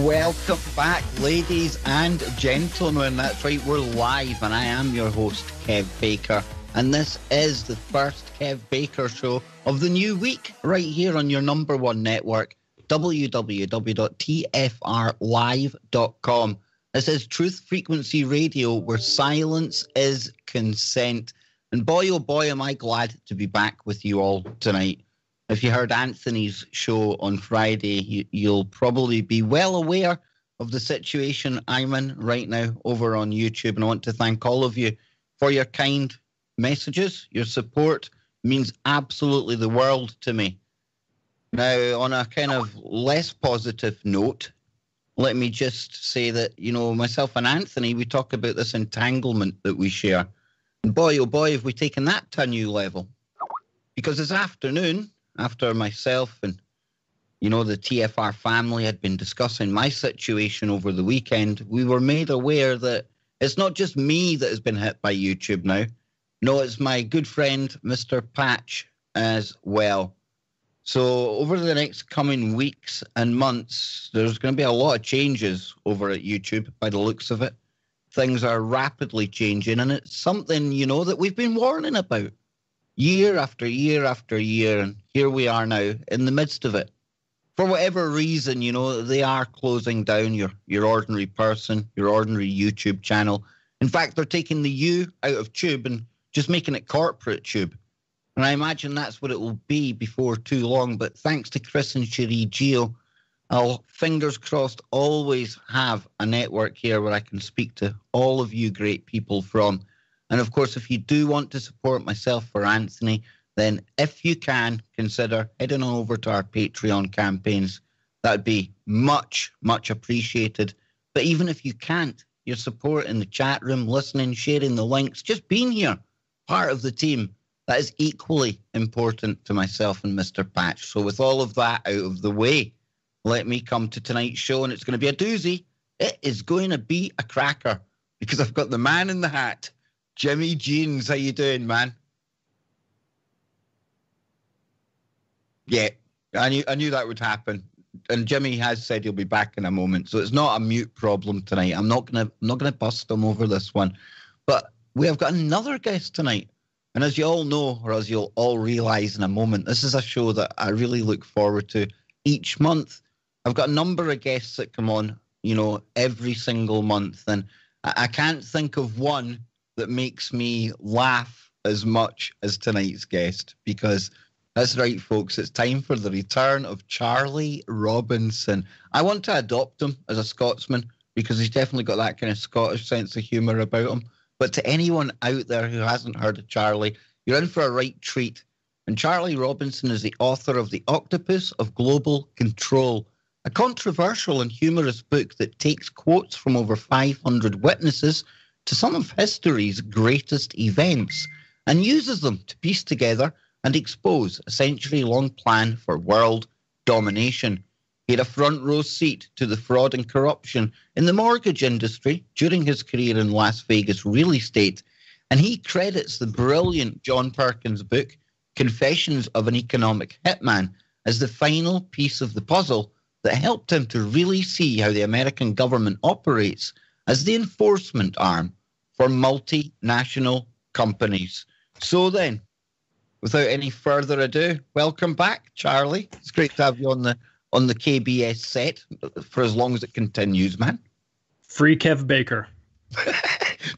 Welcome back, ladies and gentlemen. That's right, we're live, and I am your host, Kev Baker. And this is the first Kev Baker show of the new week, right here on your number one network, www.tfrlive.com. This is Truth Frequency Radio, where silence is consent. And boy, oh boy, am I glad to be back with you all tonight. If you heard Anthony's show on Friday, you'll probably be well aware of the situation I'm in right now over on YouTube. And I want to thank all of you for your kind messages. Your support means absolutely the world to me. Now, on a kind of less positive note, let me just say that, you know, myself and Anthony, we talk about this entanglement that we share. And boy, oh boy, have we taken that to a new level. Because this afternoon, after myself and, you know, the TFR family had been discussing my situation over the weekend, we were made aware that it's not just me that has been hit by YouTube now. No, it's my good friend, Mr. Patch, as well. So over the next coming weeks and months, there's going to be a lot of changes over at YouTube by the looks of it. Things are rapidly changing, and it's something, you know, that we've been warning about. Year after year after year, and here we are now in the midst of it. For whatever reason, you know, they are closing down your ordinary person, your ordinary YouTube channel. In fact, they're taking the U out of Tube and just making it corporate Tube. And I imagine that's what it will be before too long. But thanks to Chris and Cherie Geo, I'll, fingers crossed, always have a network here where I can speak to all of you great people from. And of course, if you do want to support myself or Anthony, then if you can, consider heading on over to our Patreon campaigns. That'd be much, much appreciated. But even if you can't, your support in the chat room, listening, sharing the links, just being here, part of the team, that is equally important to myself and Mr. Patch. So with all of that out of the way, let me come to tonight's show, and it's going to be a doozy. It is going to be a cracker, because I've got the man in the hat, Jimmy Jeans. How you doing, man? Yeah, I knew that would happen. And Jimmy has said he'll be back in a moment, so it's not a mute problem tonight. I'm not gonna bust him over this one. But we have got another guest tonight. And as you all know, or as you'll all realize in a moment, this is a show that I really look forward to each month. I've got a number of guests that come on, you know, every single month. And I can't think of one that makes me laugh as much as tonight's guest, because that's right, folks, it's time for the return of Charlie Robinson. I want to adopt him as a Scotsman, because he's definitely got that kind of Scottish sense of humour about him. But to anyone out there who hasn't heard of Charlie, you're in for a right treat. And Charlie Robinson is the author of The Octopus of Global Control, a controversial and humorous book that takes quotes from over 500 witnesses to some of history's greatest events and uses them to piece together and expose a century-long plan for world domination. He had a front-row seat to the fraud and corruption in the mortgage industry during his career in Las Vegas real estate, and he credits the brilliant John Perkins book, Confessions of an Economic Hitman, as the final piece of the puzzle that helped him to really see how the American government operates as the enforcement arm for multinational companies. So then, without any further ado, welcome back, Charlie. It's great to have you on the KBS set for as long as it continues, man. Free Kev Baker.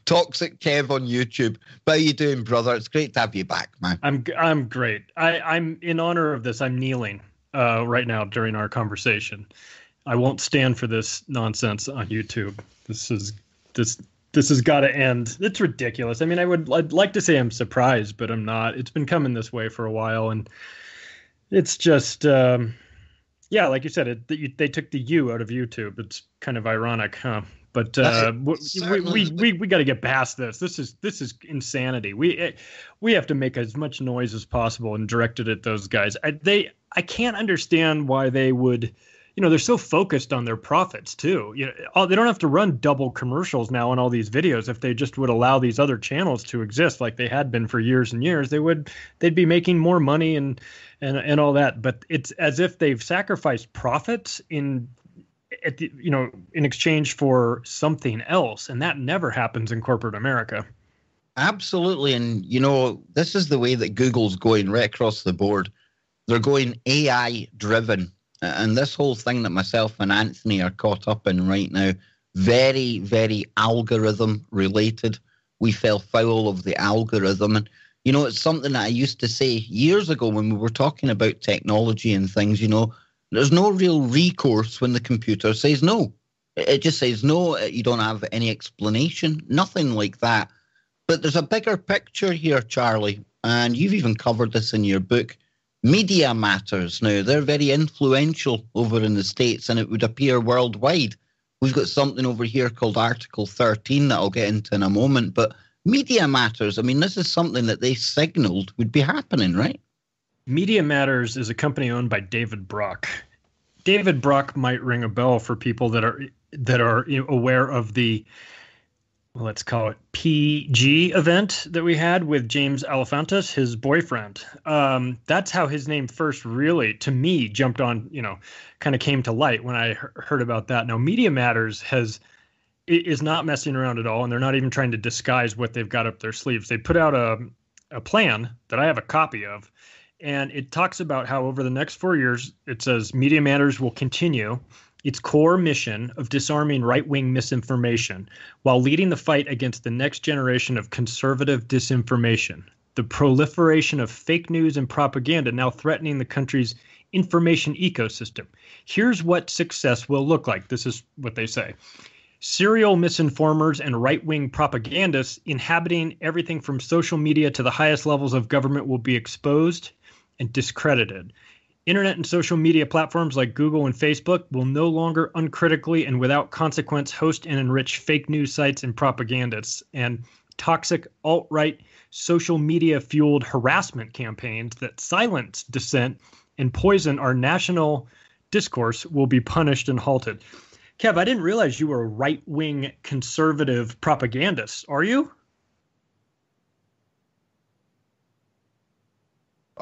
Toxic Kev on YouTube. How you doing, brother? It's great to have you back, man. I'm great. I'm in honor of this. I'm kneeling right now during our conversation. I won't stand for this nonsense on YouTube. This has got to end. It's ridiculous. I mean, I'd like to say I'm surprised, but I'm not. It's been coming this way for a while, and it's just yeah, like you said, they took the U out of YouTube. It's kind of ironic, huh? But we got to get past this. This is insanity. We have to make as much noise as possible and direct it at those guys. I can't understand why they would. You know, they're so focused on their profits too. You know, they don't have to run double commercials now on all these videos. If they just would allow these other channels to exist like they had been for years and years, they'd be making more money and all that. But it's as if they've sacrificed profits in in exchange for something else, and that never happens in corporate America. Absolutely. And, this is the way that Google's going right across the board. They're going AI driven. And this whole thing that myself and Anthony are caught up in right now, very, very algorithm related. We fell foul of the algorithm. And, it's something that I used to say years ago when we were talking about technology and things, there's no real recourse when the computer says no. It just says no. You don't have any explanation, nothing like that. But there's a bigger picture here, Charlie, and you've even covered this in your book. Media matters. Now, they're very influential over in the States, and it would appear worldwide. We've got something over here called Article 13 that I'll get into in a moment, but media matters. I mean, this is something that they signaled would be happening, right? Media Matters is a company owned by David Brock. David Brock might ring a bell for people that are aware of the, let's call it PG event that we had with James Alefantis, his boyfriend. That's how his name first really, to me, jumped on, kind of came to light when I heard about that. Now, Media Matters is not messing around at all, and they're not even trying to disguise what they've got up their sleeves. They put out a plan that I have a copy of, and it talks about how over the next 4 years, it says Media Matters will continue its core mission of disarming right-wing misinformation while leading the fight against the next generation of conservative disinformation, the proliferation of fake news and propaganda now threatening the country's information ecosystem. Here's what success will look like. This is what they say. Serial misinformers and right-wing propagandists inhabiting everything from social media to the highest levels of government will be exposed and discredited. Internet and social media platforms like Google and Facebook will no longer uncritically and without consequence host and enrich fake news sites and propagandists, and toxic alt-right social media-fueled harassment campaigns that silence dissent and poison our national discourse will be punished and halted. Kev, I didn't realize you were a right-wing conservative propagandist. Are you?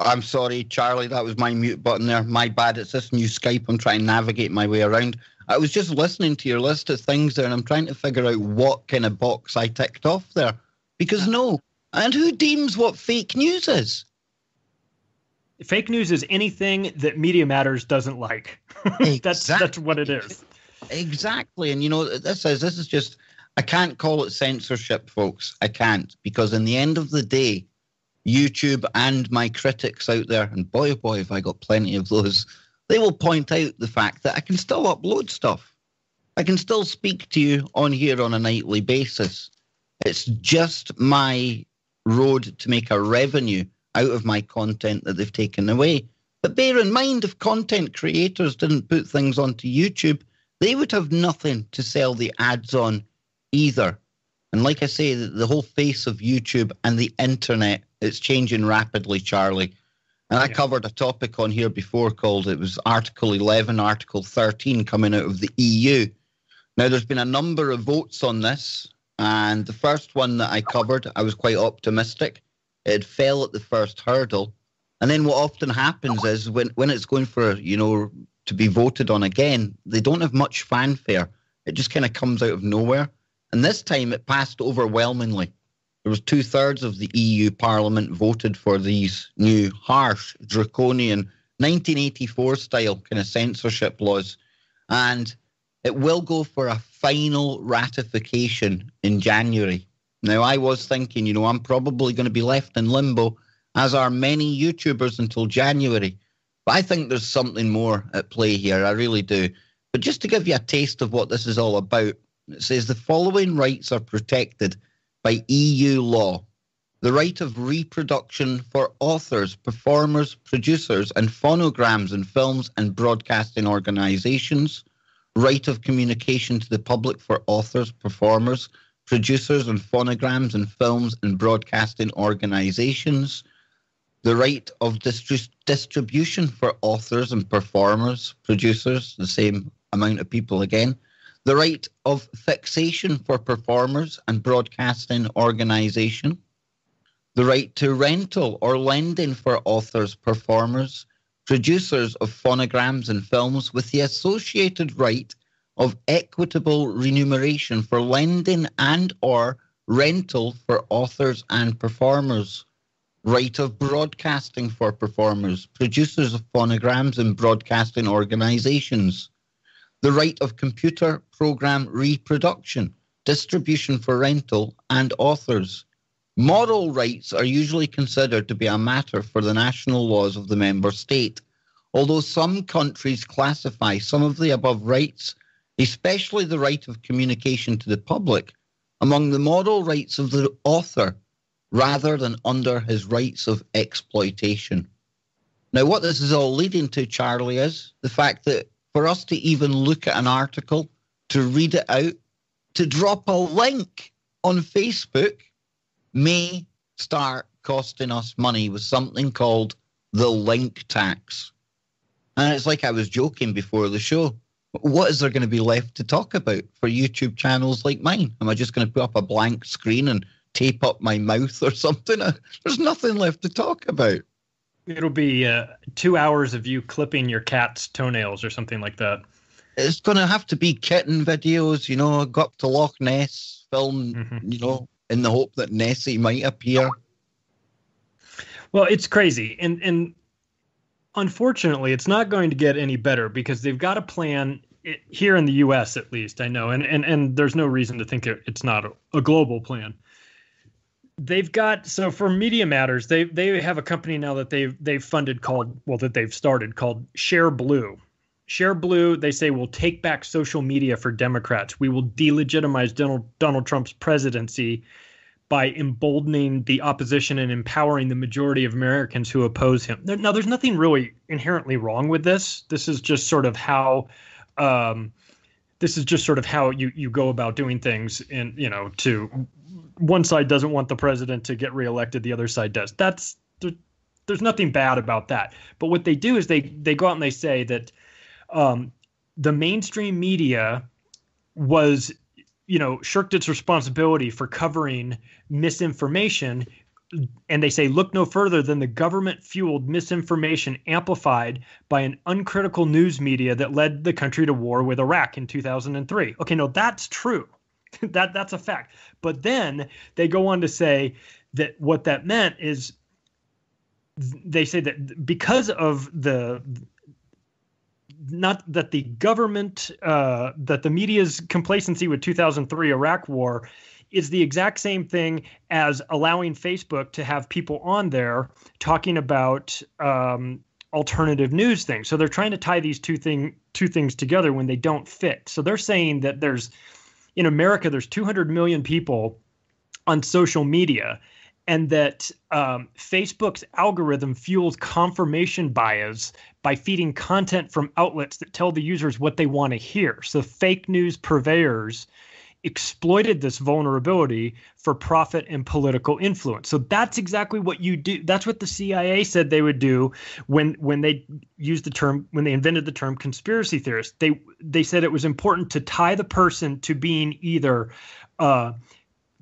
I'm sorry, Charlie, that was my mute button there. My bad. It's this new Skype. I'm trying to navigate my way around. I was just listening to your list of things there, and I'm trying to figure out what kind of box I ticked off there. Because no. And who deems what fake news is? Fake news is anything that Media Matters doesn't like. That's what it is. Exactly. And, this is just, I can't call it censorship, folks. I can't. Because in the end of the day, YouTube and my critics out there, and boy, oh boy, have I got plenty of those, they will point out the fact that I can still upload stuff. I can still speak to you on here on a nightly basis. It's just my road to make a revenue out of my content that they've taken away. But bear in mind, if content creators didn't put things onto YouTube, they would have nothing to sell the ads on either. And like I say, the whole face of YouTube and the internet, it's changing rapidly, Charlie. And I covered a topic on here before called, it was Article 11, Article 13 coming out of the EU. Now, there's been a number of votes on this. And the first one that I covered, I was quite optimistic. It fell at the first hurdle. And then what often happens is when it's going for, to be voted on again, they don't have much fanfare. It just kind of comes out of nowhere. And this time it passed overwhelmingly. There was 2/3 of the EU Parliament voted for these new harsh, draconian, 1984 style kind of censorship laws. And it will go for a final ratification in January. Now, I was thinking, I'm probably going to be left in limbo, as are many YouTubers, until January. But I think there's something more at play here. I really do. But just to give you a taste of what this is all about, it says the following rights are protected by EU law. The right of reproduction for authors, performers, producers, and phonograms in films and broadcasting organisations. Right of communication to the public for authors, performers, producers, and phonograms in films and broadcasting organisations. The right of distribution for authors and performers, producers, the same amount of people again. The right of fixation for performers and broadcasting organisation. The right to rental or lending for authors, performers, producers of phonograms and films, with the associated right of equitable remuneration for lending and or rental for authors and performers, right of broadcasting for performers, producers of phonograms and broadcasting organizations, the right of computer program reproduction, distribution for rental, and authors. Moral rights are usually considered to be a matter for the national laws of the member state, although some countries classify some of the above rights, especially the right of communication to the public, among the moral rights of the author rather than under his rights of exploitation. Now, what this is all leading to, Charlie, is the fact that for us to even look at an article, to read it out, to drop a link on Facebook may start costing us money with something called the link tax. And it's like I was joking before the show. What is there going to be left to talk about for YouTube channels like mine? Am I just going to put up a blank screen and tape up my mouth or something? There's nothing left to talk about. It'll be 2 hours of you clipping your cat's toenails or something like that. It's going to have to be kitten videos, go up to Loch Ness, film, in the hope that Nessie might appear. Well, it's crazy. And unfortunately, it's not going to get any better because they've got a plan here in the U.S. at least, I know. And there's no reason to think it's not a global plan. They've got, so for Media Matters, they have a company now that they've funded that they've started called Share Blue. Share Blue, they say, will take back social media for Democrats. We will delegitimize Donald Trump's presidency by emboldening the opposition and empowering the majority of Americans who oppose him. Now, there's nothing really inherently wrong with this. This is just sort of how you go about doing things. And to one side doesn't want the president to get reelected, the other side does. There's nothing bad about that. But what they do is they go out and they say that the mainstream media was, shirked its responsibility for covering misinformation. And they say, look no further than the government-fueled misinformation amplified by an uncritical news media that led the country to war with Iraq in 2003. Okay, no, that's true. That's a fact. But then they go on to say that what that meant is they say that because of not that the government, that the media's complacency with 2003 Iraq war is the exact same thing as allowing Facebook to have people on there talking about alternative news things. So they're trying to tie these two things together when they don't fit. So they're saying that in America, there's 200 million people on social media, and that Facebook's algorithm fuels confirmation bias by feeding content from outlets that tell the users what they want to hear. So fake news purveyors exploited this vulnerability for profit and political influence. So that's exactly what you do. That's what the CIA said they would do when they invented the term conspiracy theorist. They said it was important to tie the person to being either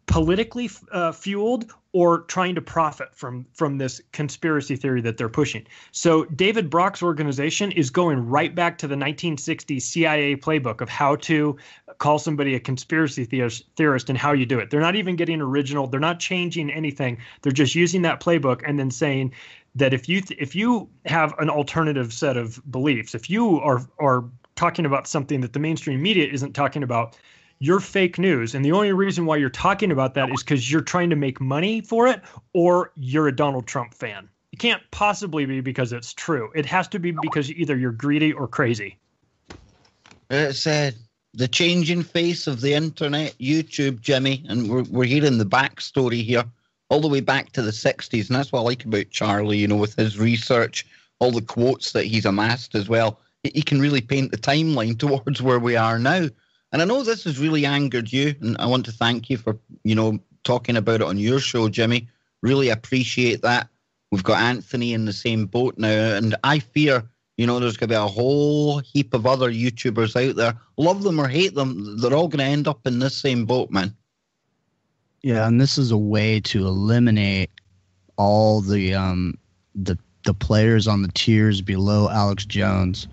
politically fueled or trying to profit from this conspiracy theory that they're pushing. So David Brock's organization is going right back to the 1960s CIA playbook of how to call somebody a conspiracy theorist and how you do it. They're not even getting original. They're not changing anything. They're just using that playbook and then saying that if you have an alternative set of beliefs, if you are talking about something that the mainstream media isn't talking about, you're fake news. And the only reason why you're talking about that is because you're trying to make money for it, or you're a Donald Trump fan. It can't possibly be because it's true. It has to be because either you're greedy or crazy. It's the changing face of the internet, YouTube, Jimmy, and we're hearing the backstory here, all the way back to the 60s. And that's what I like about Charlie, with his research, all the quotes that he's amassed as well. He can really paint the timeline towards where we are now. And I know this has really angered you, and I want to thank you for, talking about it on your show, Jimmy. Really appreciate that. We've got Anthony in the same boat now, and I fear, there's going to be a whole heap of other YouTubers out there. Love them or hate them, they're all going to end up in this same boat, man. Yeah, and this is a way to eliminate all the players on the tiers below Alex Jones.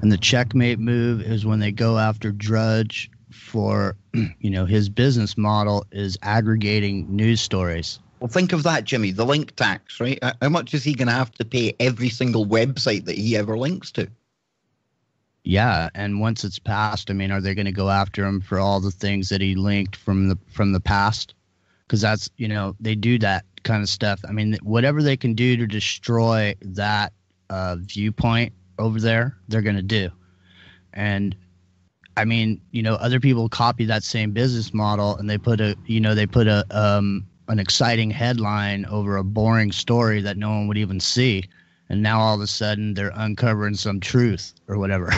And the checkmate move is when they go after Drudge for, his business model is aggregating news stories. Well, think of that, Jimmy, the link tax, right? How much is he going to have to pay every single website that he ever links to? Yeah, and once it's passed, are they going to go after him for all the things that he linked from the past? Because that's, they do that kind of stuff. Whatever they can do to destroy that viewpoint over there, they're going to do. And other people copy that same business model, and they put an exciting headline over a boring story that no one would even see. And now all of a sudden they're uncovering some truth or whatever,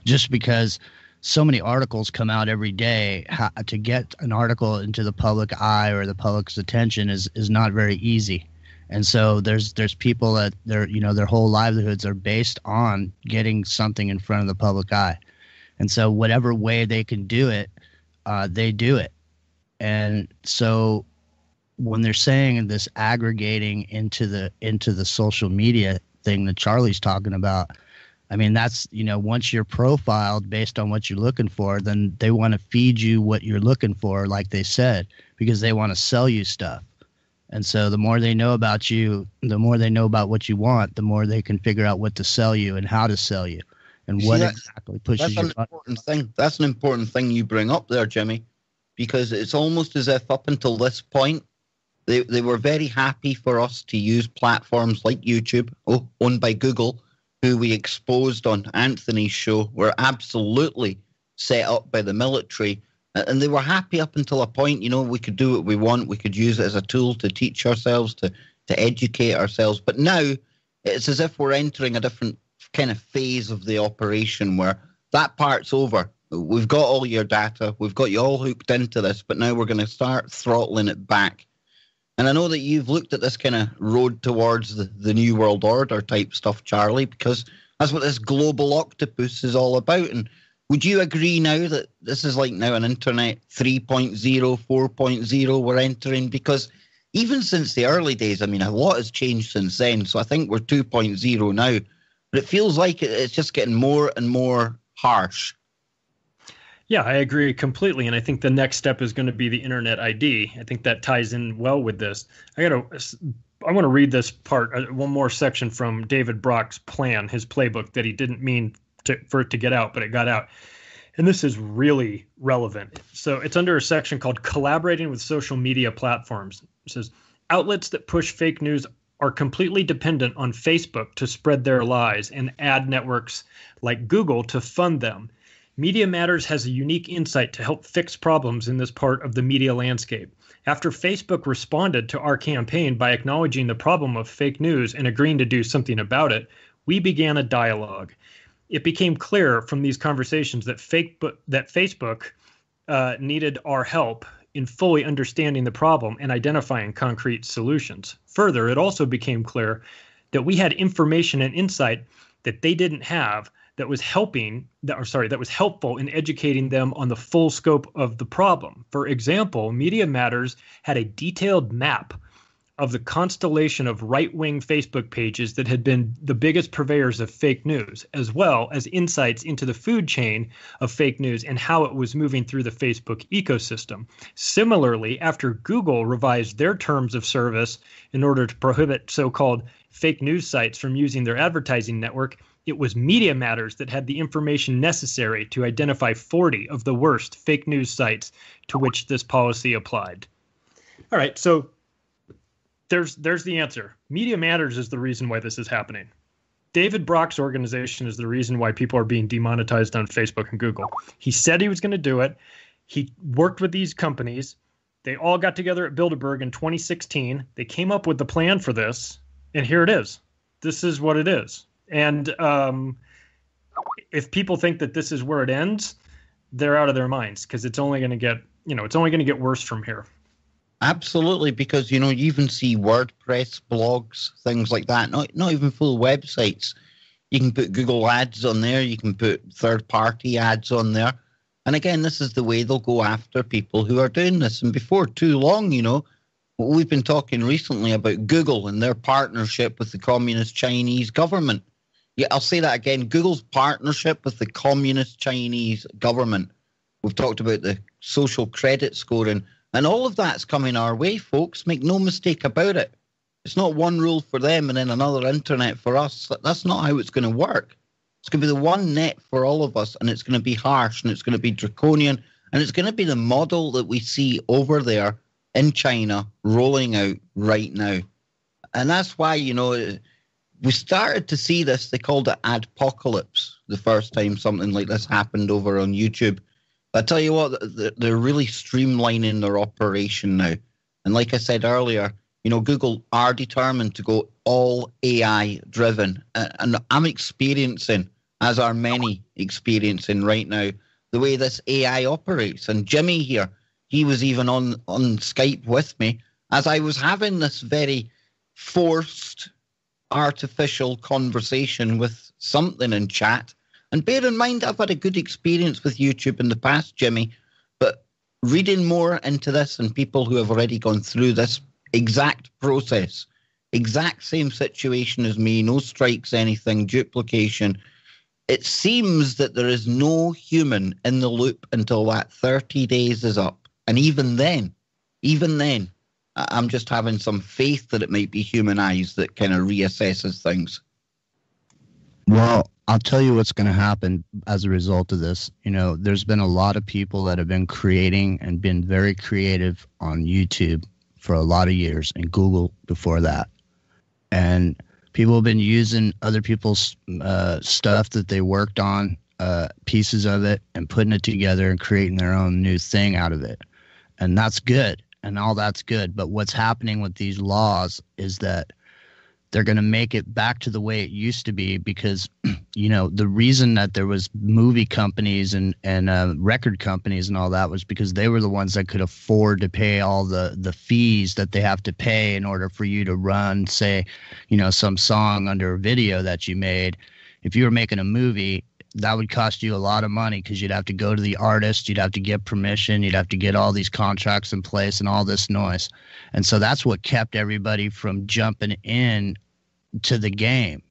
just because so many articles come out every day. To get an article into the public eye or the public's attention is not very easy. And so there's people that their whole livelihoods are based on getting something in front of the public eye. And so whatever way they can do it, they do it. And so when they're saying this aggregating into the social media thing that Charlie's talking about, that's, once you're profiled based on what you're looking for, then they want to feed you what you're looking for, like they said, because they want to sell you stuff. And so the more they know about you, the more they know about what you want, the more they can figure out what to sell you and how to sell you and what exactly pushes you. That's an important thing you bring up there, Jimmy, because it's almost as if up until this point, they were very happy for us to use platforms like YouTube, owned by Google, who we exposed on Anthony's show, were absolutely set up by the military. And they were happy up until a point, we could do what we want. We could use it as a tool to teach ourselves, to educate ourselves. But now it's as if we're entering a different kind of phase of the operation where that part's over. We've got all your data. We've got you all hooked into this, but now we're going to start throttling it back. And I know that you've looked at this kind of road towards the New World Order type stuff, Charlie, because that's what this global octopus is all about. And would you agree now that this is like now an internet 3.0, 4.0 we're entering? Because even since the early days, a lot has changed since then. So I think we're 2.0 now. But it feels like it's just getting more and more harsh. Yeah, I agree completely. And I think the next step is going to be the Internet ID. I think that ties in well with this. I want to read this part, one more section from David Brock's plan, his playbook that he didn't mean for it to get out, but it got out. And this is really relevant. So it's under a section called Collaborating with Social Media Platforms. It says, outlets that push fake news are completely dependent on Facebook to spread their lies and ad networks like Google to fund them. Media Matters has a unique insight to help fix problems in this part of the media landscape. After Facebook responded to our campaign by acknowledging the problem of fake news and agreeing to do something about it, we began a dialogue. It became clear from these conversations that Facebook needed our help in fully understanding the problem and identifying concrete solutions. Further, it also became clear that we had information and insight that they didn't have that was helpful in educating them on the full scope of the problem. For example, Media Matters had a detailed map of the constellation of right-wing Facebook pages that had been the biggest purveyors of fake news, as well as insights into the food chain of fake news and how it was moving through the Facebook ecosystem. Similarly, after Google revised their terms of service in order to prohibit so-called fake news sites from using their advertising network, it was Media Matters that had the information necessary to identify 40 of the worst fake news sites to which this policy applied. All right, so there's the answer. Media Matters is the reason why this is happening. David Brock's organization is the reason why people are being demonetized on Facebook and Google. He said he was going to do it. He worked with these companies. They all got together at Bilderberg in 2016. They came up with the plan for this, and here it is. This is what it is. And if people think that this is where it ends, they're out of their minds, because it's only going to get worse from here. Absolutely, because you even see WordPress blogs, things like that. Not even full websites. You can put Google ads on there. You can put third-party ads on there. And again, this is the way they'll go after people who are doing this. And before too long, we've been talking recently about Google and their partnership with the communist Chinese government. Yeah, I'll say that again. Google's partnership with the communist Chinese government. We've talked about the social credit scoring, and all of that's coming our way, folks. Make no mistake about it. It's not one rule for them and then another internet for us. That's not how it's going to work. It's going to be the one net for all of us, and it's going to be harsh, and it's going to be draconian, and it's going to be the model that we see over there in China rolling out right now. And that's why, we started to see this. They called it adpocalypse the first time something like this happened over on YouTube. But I tell you what, they're really streamlining their operation now. And like I said earlier, Google are determined to go all AI driven. And I'm experiencing, as are many experiencing right now, the way this AI operates. And Jimmy here, he was even on Skype with me as I was having this very forced artificial conversation with something in chat. And bear in mind, I've had a good experience with YouTube in the past, Jimmy, but reading more into this and people who have already gone through this exact process, exact same situation as me, no strikes, anything, duplication, it seems that there is no human in the loop until that 30 days is up. And even then, I'm just having some faith that it might be human eyes that kind of reassesses things. Well, I'll tell you what's going to happen as a result of this. There's been a lot of people that have been creating and been very creative on YouTube for a lot of years, and Google before that. And people have been using other people's stuff that they worked on, pieces of it, and putting it together and creating their own new thing out of it. And that's good, and all that's good. But what's happening with these laws is that they're going to make it back to the way it used to be, because, the reason that there was movie companies and record companies and all that was because they were the ones that could afford to pay all the fees that they have to pay in order for you to run, say, some song under a video that you made. If you were making a movie, that would cost you a lot of money because you'd have to go to the artist, you'd have to get permission, you'd have to get all these contracts in place and all this noise. And so that's what kept everybody from jumping in to the game.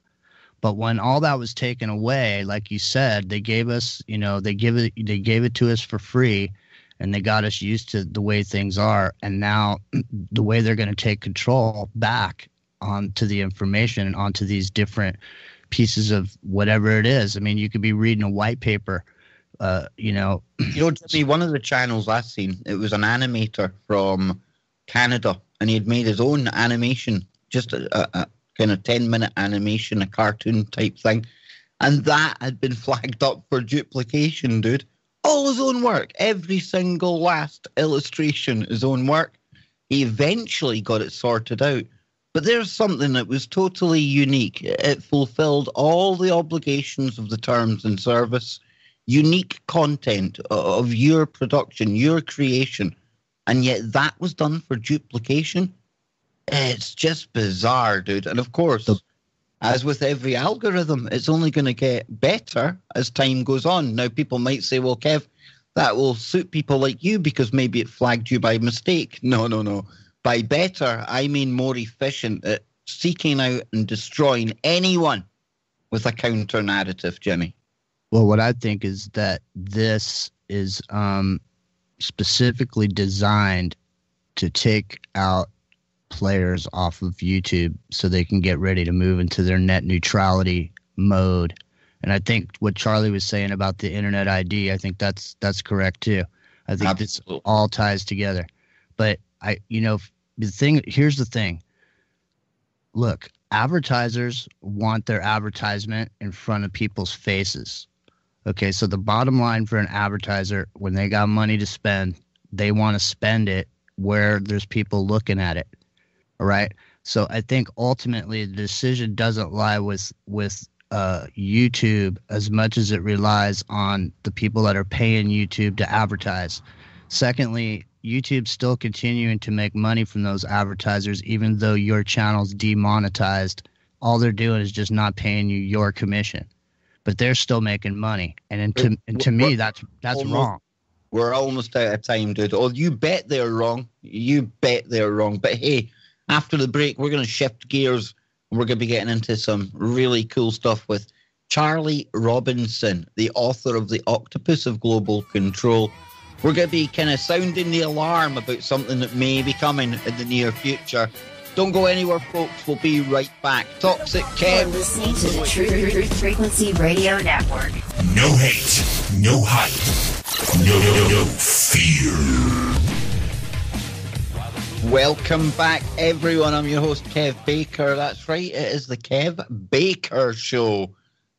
But when all that was taken away, like you said, they gave us, they gave it to us for free, and they got us used to the way things are. And now the way they're going to take control back onto the information and onto these different pieces of whatever it is. I mean, you could be reading a white paper, Jimmy, one of the channels I've seen, it was an animator from Canada, and he had made his own animation, just a kind of 10-minute animation, a cartoon type thing. And that had been flagged up for duplication, dude. All his own work, every single last illustration, his own work. He eventually got it sorted out. But there's something that was totally unique. It fulfilled all the obligations of the terms and service, unique content of your production, your creation. And yet that was done for duplication. It's just bizarre, dude. And of course, as with every algorithm, it's only going to get better as time goes on. Now, people might say, well, Kev, that will suit people like you because maybe it flagged you by mistake. No. By better, I mean more efficient at seeking out and destroying anyone with a counter narrative, Jimmy. Well, what I think is that this is specifically designed to take out players off of YouTube so they can get ready to move into their net neutrality mode. And I think what Charlie was saying about the internet ID, I think that's correct too. I think this all ties together. But here's the thing. Look, advertisers want their advertisement in front of people's faces. Okay, so the bottom line for an advertiser, when they got money to spend, they want to spend it where there's people looking at it. All right. So I think ultimately the decision doesn't lie with YouTube as much as it relies on the people that are paying YouTube to advertise. Secondly, YouTube's still continuing to make money from those advertisers, even though your channel's demonetized. All they're doing is just not paying you your commission, but they're still making money. And to me, that's wrong. We're almost out of time, dude. Oh, you bet they're wrong. You bet they're wrong. But hey, after the break, we're going to shift gears and we're going to be getting into some really cool stuff with Charlie Robinson, the author of The Octopus of Global Control. We're going to be kind of sounding the alarm about something that may be coming in the near future. Don't go anywhere, folks. We'll be right back. Toxic Kev. You're listening to the Truth Frequency Radio Network. No hate, no hype, no fear. Welcome back, everyone. I'm your host, Kev Baker. That's right, it is the Kev Baker Show.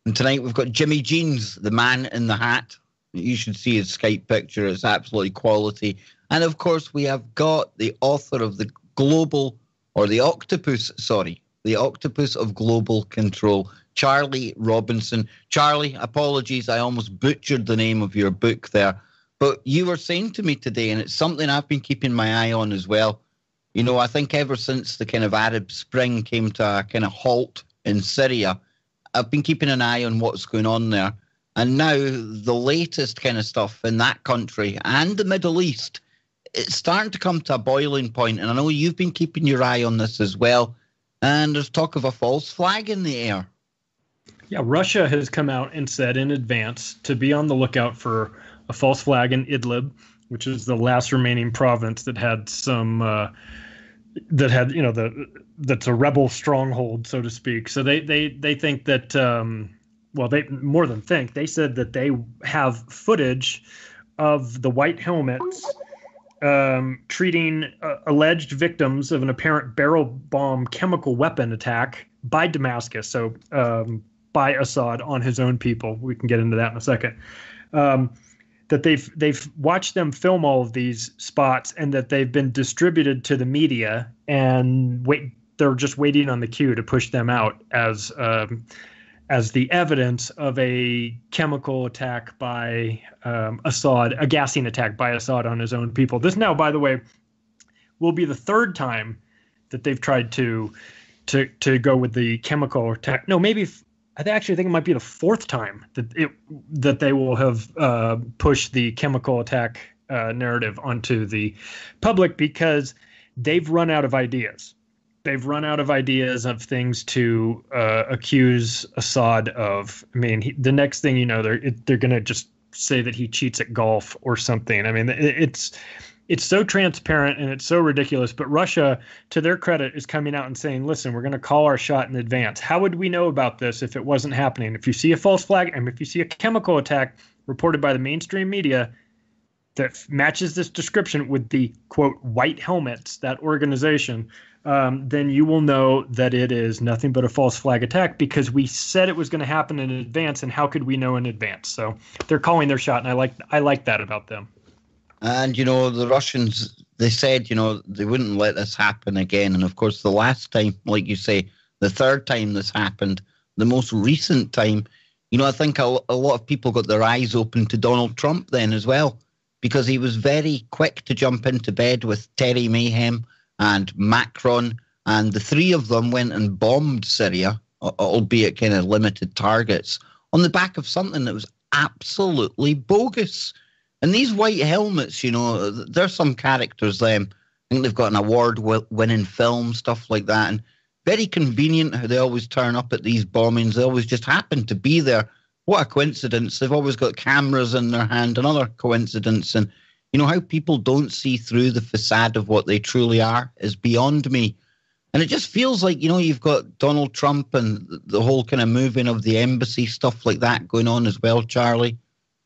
And tonight we've got Jimmy Jeans, the man in the hat. You should see his Skype picture. It's absolutely quality. And, of course, we have got the author of the Octopus of Global Control, Charlie Robinson. Charlie, apologies, I almost butchered the name of your book there. But you were saying to me today, and it's something I've been keeping my eye on as well. You know, I think ever since the kind of Arab Spring came to a kind of halt in Syria, I've been keeping an eye on what's going on there. And now the latest kind of stuff in that country and the Middle East, it's starting to come to a boiling point. And I know you've been keeping your eye on this as well. And there's talk of a false flag in the air. Yeah, Russia has come out and said in advance to be on the lookout for a false flag in Idlib, which is the last remaining province that had some that's a rebel stronghold, so to speak. So they think that they more than think, they said that they have footage of the white helmets treating alleged victims of an apparent barrel bomb chemical weapon attack by Damascus. So by Assad on his own people. We can get into that in a second. That they've watched them film all of these spots, and that they've been distributed to the media, and they're just waiting on the cue to push them out as the evidence of a chemical attack by Assad, a gassing attack by Assad on his own people. This now, by the way, will be the third time that they've tried to go with the chemical attack. No, maybe. I actually think it might be the fourth time that they will have pushed the chemical attack narrative onto the public, because they've run out of ideas. They've run out of ideas of things to accuse Assad of. I mean, the next thing you know, they're going to just say that he cheats at golf or something. I mean, it's so transparent and it's so ridiculous. But Russia, to their credit, is coming out and saying, listen, we're going to call our shot in advance. How would we know about this if it wasn't happening? If you see a false flag and if you see a chemical attack reported by the mainstream media that matches this description with the, quote, white helmets, that organization, then you will know that it is nothing but a false flag attack, because we said it was going to happen in advance. And how could we know in advance? So they're calling their shot. And I like that about them. And, you know, the Russians, they said, you know, they wouldn't let this happen again. And, of course, the last time, like you say, the third time this happened, the most recent time, you know, I think a lot of people got their eyes open to Donald Trump then as well, because he was very quick to jump into bed with Terry Mayhem and Macron. And the three of them went and bombed Syria, albeit kind of limited targets, on the back of something that was absolutely bogus. And these white helmets, you know, they're some characters, them. I think they've got an award-winning film, stuff like that. And very convenient how they always turn up at these bombings. They always just happen to be there. What a coincidence. They've always got cameras in their hand. Another coincidence. And, you know, how people don't see through the facade of what they truly are is beyond me. And it just feels like, you know, you've got Donald Trump and the whole kind of moving of the embassy, stuff like that going on as well, Charlie.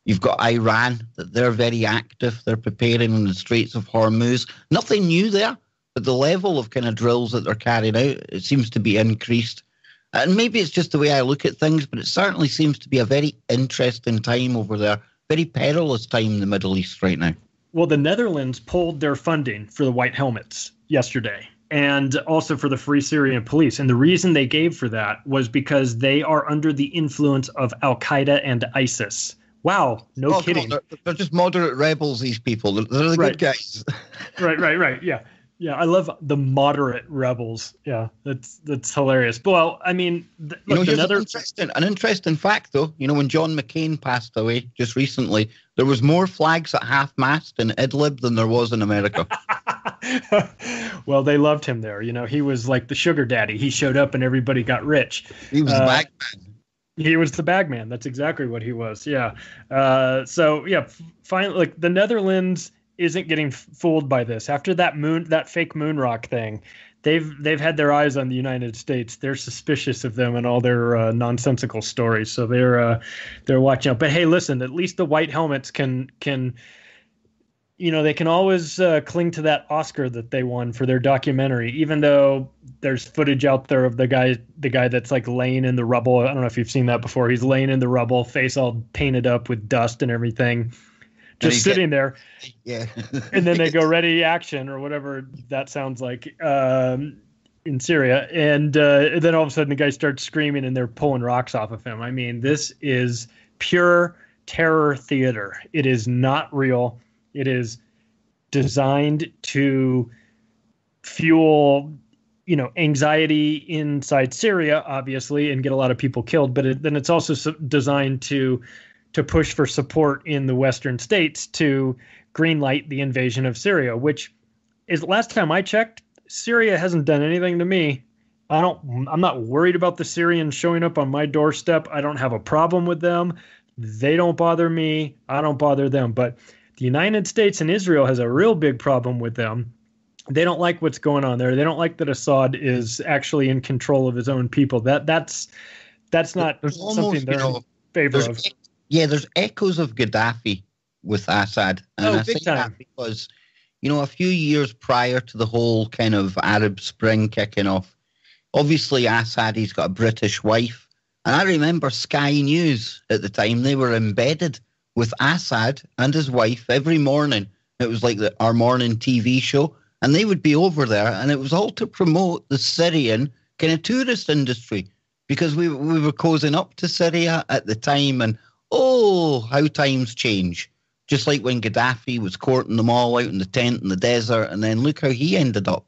You've got Iran, that they're very active. They're preparing in the Straits of Hormuz. Nothing new there, but the level of kind of drills that they're carrying out, it seems to be increased. And maybe it's just the way I look at things, but it certainly seems to be a very interesting time over there. Very perilous time in the Middle East right now. Well, the Netherlands pulled their funding for the white helmets yesterday, and also for the Free Syrian Police. And the reason they gave for that was because they are under the influence of Al-Qaeda and ISIS. Wow, no kidding. They're just moderate rebels, these people. They're the good guys. Right. Yeah, I love the moderate rebels. Yeah, that's hilarious. Well, I mean, look, an interesting fact, though. You know, when John McCain passed away just recently, there was more flags at half-mast in Idlib than there was in America. Well, they loved him there. You know, he was like the sugar daddy. He showed up and everybody got rich. He was the bagman. He was the bagman. That's exactly what he was. Yeah. Finally, like the Netherlands isn't getting fooled by this. After that fake moon rock thing, they've had their eyes on the United States. They're suspicious of them and all their nonsensical stories. So they're watching out. But hey, listen, at least the white helmets can they can always cling to that Oscar that they won for their documentary, even though there's footage out there of the guy that's like laying in the rubble. I don't know if you've seen that before. He's laying in the rubble, face all painted up with dust and everything, just sitting there. Yeah. And then they go ready action or whatever that sounds like in Syria. And then all of a sudden the guy starts screaming and they're pulling rocks off of him. I mean, this is pure terror theater. It is not real. It is designed to fuel, anxiety inside Syria, obviously, and get a lot of people killed. But then it's also designed to push for support in the Western states to greenlight the invasion of Syria, which is last time I checked, Syria hasn't done anything to me. I'm not worried about the Syrians showing up on my doorstep. I don't have a problem with them. They don't bother me. I don't bother them. But the United States and Israel has a real big problem with them. They don't like what's going on there. They don't like that Assad is actually in control of his own people. That's not something they're in favor of. Yeah, there's echoes of Gaddafi with Assad. And I big say time. that because, a few years prior to the whole kind of Arab Spring kicking off, obviously Assad, he's got a British wife. And I remember Sky News at the time, they were embedded with Assad and his wife every morning. It was like our morning TV show. And they would be over there. And it was all to promote the Syrian kind of tourist industry because we were cozying up to Syria at the time. And, how times change. Just like when Gaddafi was courting them all out in the tent in the desert. And then look how he ended up.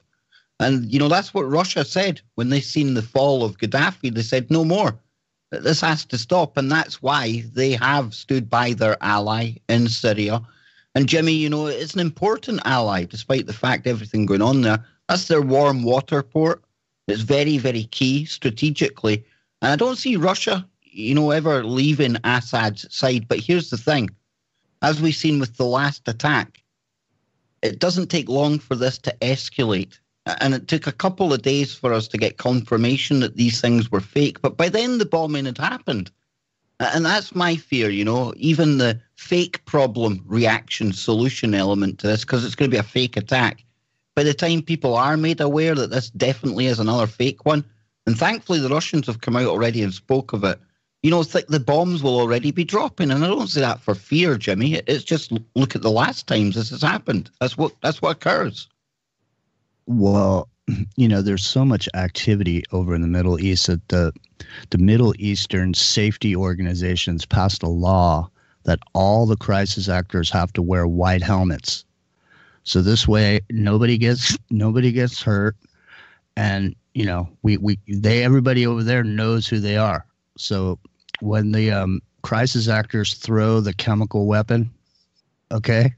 And, that's what Russia said when they seen the fall of Gaddafi. They said, no more. This has to stop, and that's why they have stood by their ally in Syria. And Jimmy, it's an important ally, despite the fact everything going on there. That's their warm water port. It's very, very key strategically. And I don't see Russia, ever leaving Assad's side. But here's the thing. As we've seen with the last attack, it doesn't take long for this to escalate. And it took a couple of days for us to get confirmation that these things were fake. But by then, the bombing had happened. And that's my fear, even the fake problem reaction solution element to this, because it's going to be a fake attack. By the time people are made aware that this definitely is another fake one, and thankfully the Russians have come out already and spoke of it, the bombs will already be dropping. And I don't say that for fear, Jimmy. It's just look at the last times this has happened. That's what occurs. Well, there's so much activity over in the Middle East that the Middle Eastern safety organizations passed a law that all the crisis actors have to wear white helmets. So this way, nobody gets hurt, and everybody over there knows who they are. So when the crisis actors throw the chemical weapon, okay.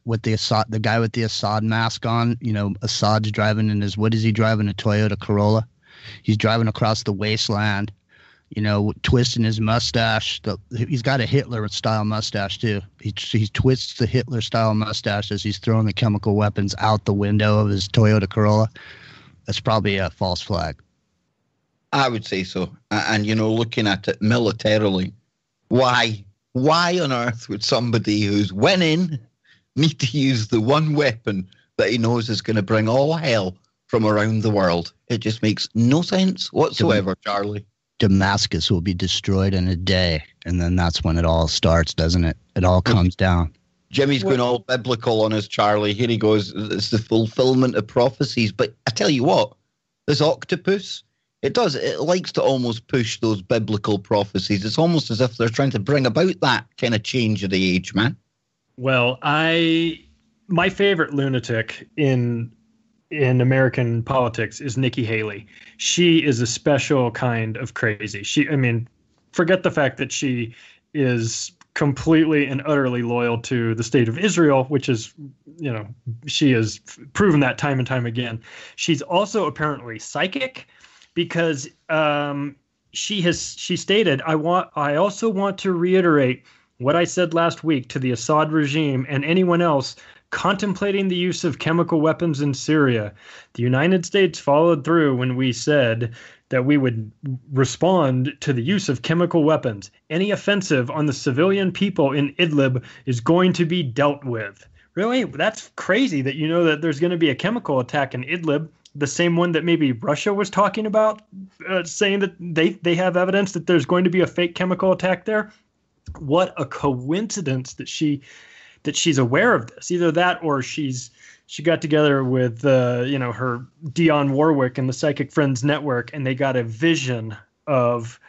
With the guy with the Assad mask on, Assad's driving in what is he driving? A Toyota Corolla. He's driving across the wasteland, twisting his mustache. He's got a Hitler-style mustache, too. He twists the Hitler-style mustache as he's throwing the chemical weapons out the window of his Toyota Corolla. That's probably a false flag. I would say so. And, looking at it militarily, why on earth would somebody who's winning need to use the one weapon that he knows is going to bring all hell from around the world? It just makes no sense whatsoever, Charlie. Damascus will be destroyed in a day, and then that's when it all starts, doesn't it? It all comes down. Jimmy's going all biblical on us, Charlie. Here he goes. It's the fulfillment of prophecies. But I tell you what, this octopus, it likes to almost push those biblical prophecies. It's almost as if they're trying to bring about that kind of change of the age, man. Well, my favorite lunatic in American politics is Nikki Haley. She is a special kind of crazy. Forget the fact that she is completely and utterly loyal to the state of Israel, which is, she has proven that time and time again. She's also apparently psychic because she stated, I also want to reiterate what I said last week to the Assad regime and anyone else contemplating the use of chemical weapons in Syria. The United States followed through when we said that we would respond to the use of chemical weapons. Any offensive on the civilian people in Idlib is going to be dealt with. Really? That's crazy that you know that there's going to be a chemical attack in Idlib, the same one that maybe Russia was talking about, saying that they have evidence that there's going to be a fake chemical attack there. What a coincidence that she's aware of this. Either that or she got together with her Dionne Warwick and the Psychic Friends Network, and they got a vision of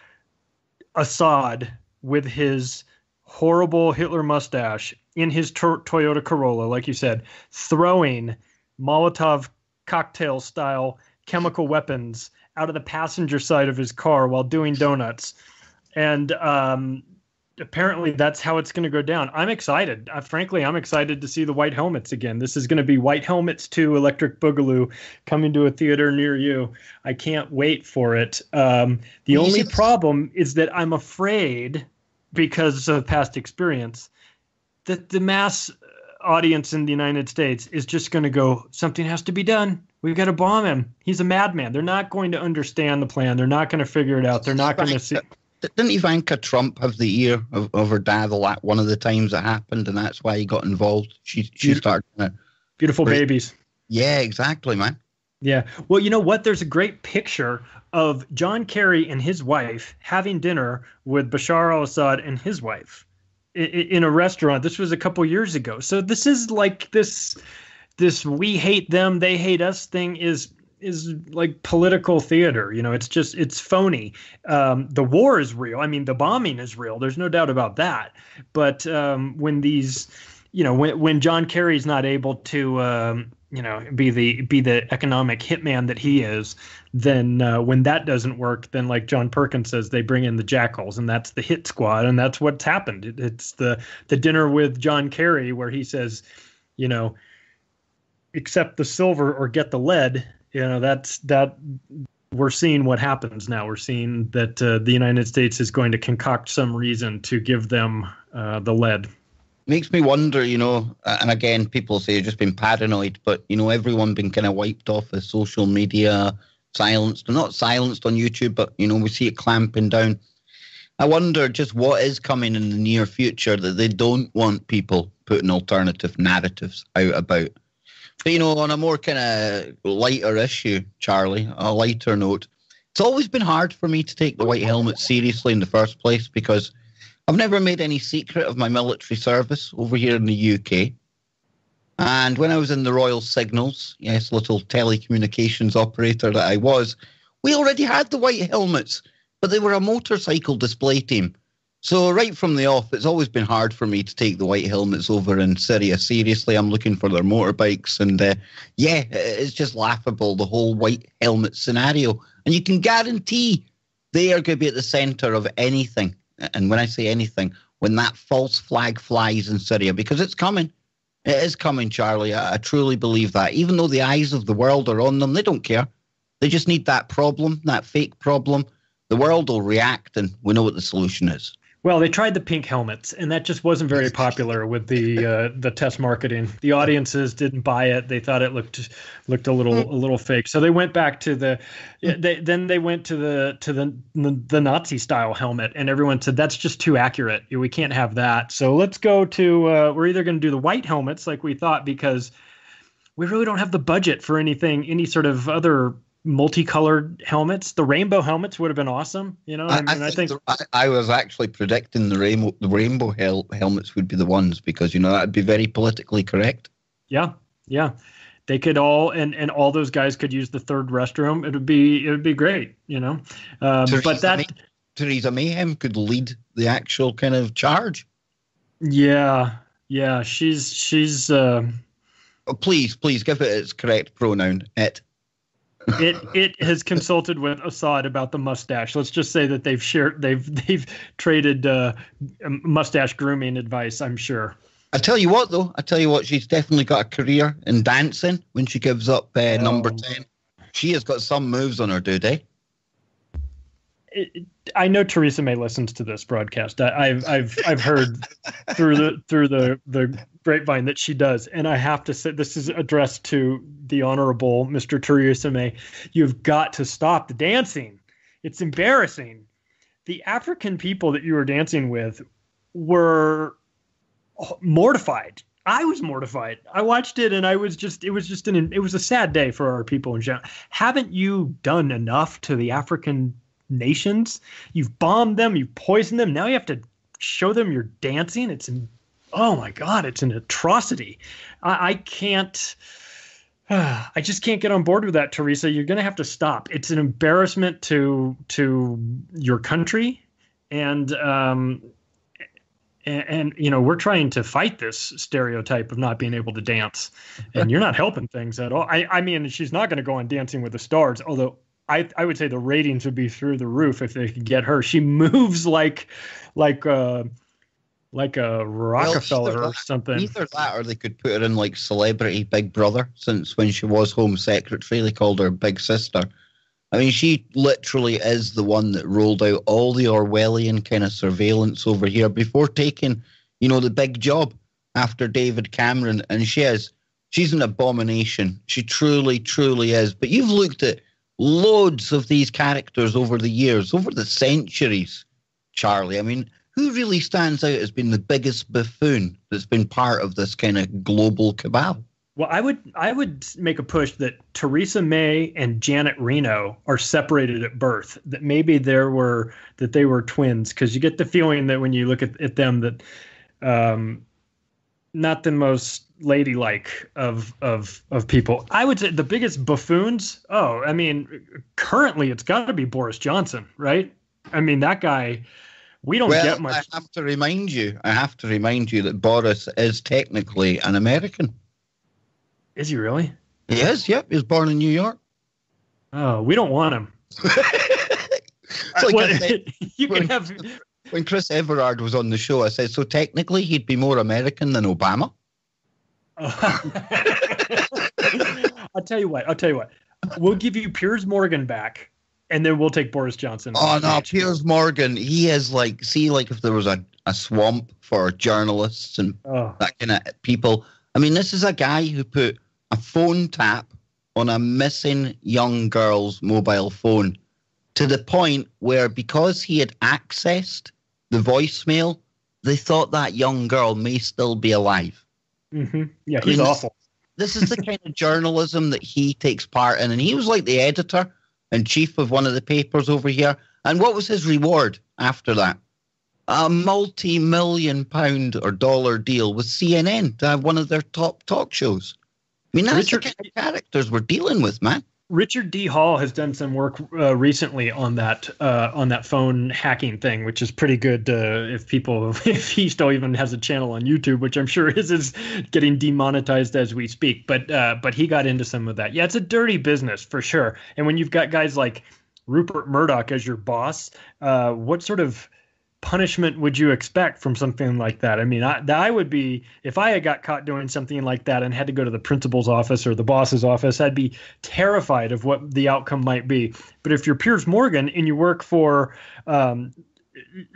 Assad with his horrible Hitler mustache in his Toyota Corolla, like you said, throwing Molotov cocktail style chemical weapons out of the passenger side of his car while doing donuts. And apparently that's how it's going to go down. I'm excited. Frankly, I'm excited to see the White Helmets again. This is going to be White Helmets 2 Electric Boogaloo coming to a theater near you. I can't wait for it. The only problem is that I'm afraid, because of past experience, that the mass audience in the United States is just going to go, something has to be done. We've got to bomb him. He's a madman. They're not going to understand the plan. They're not going to figure it out. They're not going to see. Didn't Ivanka Trump have the ear of her dad one of the times it happened, and that's why he got involved? She started. Beautiful babies. Yeah, exactly, man. Yeah. Well, you know what? There's a great picture of John Kerry and his wife having dinner with Bashar al-Assad and his wife in a restaurant. This was a couple years ago. So this is like this we hate them, they hate us thing is like political theater. It's phony. The war is real. I mean, the bombing is real. There's no doubt about that. But when these, when John Kerry's not able to, be the economic hitman that he is, then when that doesn't work, then like John Perkins says, they bring in the jackals, and that's the hit squad, and that's what's happened. It's the dinner with John Kerry where he says, accept the silver or get the lead. That we're seeing what happens now. We're seeing that the United States is going to concoct some reason to give them the lead. Makes me wonder, and again, people say you've just been paranoid, but, everyone been kind of wiped off of social media, silenced, not silenced on YouTube, but, we see it clamping down. I wonder just what is coming in the near future that they don't want people putting alternative narratives out about. But, on a more kind of lighter issue, Charlie, a lighter note, it's always been hard for me to take the White Helmet seriously in the first place because I've never made any secret of my military service over here in the UK. And when I was in the Royal Signals, yes, little telecommunications operator that I was, we already had the White Helmets, but they were a motorcycle display team. So right from the off, it's always been hard for me to take the White Helmets over in Syria seriously. I'm looking for their motorbikes. And it's just laughable, the whole White Helmet scenario. And you can guarantee they are going to be at the center of anything. And when I say anything, when that false flag flies in Syria, because it's coming. It is coming, Charlie. I truly believe that. Even though the eyes of the world are on them, they don't care. They just need that problem, that fake problem. The world will react, and we know what the solution is. Well, they tried the pink helmets, and that just wasn't very popular with the test marketing. The audiences didn't buy it; they thought it looked a little fake. So they went back to they went to the Nazi style helmet, and everyone said that's just too accurate. We can't have that. So let's go to we're either going to do the white helmets like we thought because we really don't have the budget for any sort of other multicolored helmets. The rainbow helmets would have been awesome, I think I was actually predicting the rainbow helmets would be the ones because that would be very politically correct. Yeah they could all and all those guys could use the third restroom. It would be great, but that Theresa Mayhem could lead the actual kind of charge. Yeah she's please give it its correct pronoun. It has consulted with Assad about the mustache. Let's just say that they've traded mustache grooming advice, I'm sure. I tell you what, though. She's definitely got a career in dancing when she gives up number 10. She has got some moves on her, dude, eh? I know Theresa May listens to this broadcast. I've heard through the grapevine that she does, and I have to say this is addressed to the Honorable Mr. Theresa May. You've got to stop the dancing. It's embarrassing. The African people that you were dancing with were mortified. I was mortified. I watched it, and it was a sad day for our people in general. Haven't you done enough to the African nations? You've bombed them, you've poisoned them. Now you have to show them you're dancing. Oh my God, it's an atrocity. I can't. I just can't get on board with that, Teresa. You're going to have to stop. It's an embarrassment to your country, and we're trying to fight this stereotype of not being able to dance, and you're not helping things at all. I mean, she's not going to go on Dancing with the Stars, although I would say the ratings would be through the roof if they could get her. She moves like a Rockefeller or something. Either that, or they could put her in like Celebrity Big Brother, since when she was Home Secretary, they called her Big Sister. I mean, she literally is the one that rolled out all the Orwellian kind of surveillance over here before taking, the big job after David Cameron. And she's an abomination. She truly, truly is. But you've looked at loads of these characters over the years, over the centuries, Charlie. I mean, who really stands out as being the biggest buffoon that's been part of this kind of global cabal? Well, I would make a push that Theresa May and Janet Reno are separated at birth. That maybe they were twins, because you get the feeling that when you look at them that not the most ladylike of people. I would say the biggest buffoons. Oh, I mean, currently it's got to be Boris Johnson, right? I mean, that guy. We don't get much. I have to remind you that Boris is technically an American. Is he really? He is, yep. He was born in New York. Oh, we don't want him. When Chris Everard was on the show, I said, so technically he'd be more American than Obama. I'll tell you what. We'll give you Piers Morgan back, and then we'll take Boris Johnson. Oh, no, Piers Morgan, he is like if there was a swamp for journalists and that kind of people. I mean, this is a guy who put a phone tap on a missing young girl's mobile phone to the point where, because he had accessed the voicemail, they thought that young girl may still be alive. Mm-hmm. Yeah, he's awful. This is the kind of journalism that he takes part in. And he was like the editor and chief of one of the papers over here. And what was his reward after that? A multi-million-pound or dollar deal with CNN to have one of their top talk shows. I mean, that's the kind of characters we're dealing with, man. Richard D. Hall has done some work recently on that phone hacking thing, which is pretty good. If he still even has a channel on YouTube, which I'm sure is getting demonetized as we speak. But he got into some of that. Yeah, it's a dirty business for sure. And when you've got guys like Rupert Murdoch as your boss, what sort of punishment would you expect from something like that? I mean, I would be, if I had got caught doing something like that and had to go to the principal's office or the boss's office, I'd be terrified of what the outcome might be. But if you're Piers Morgan and you work for the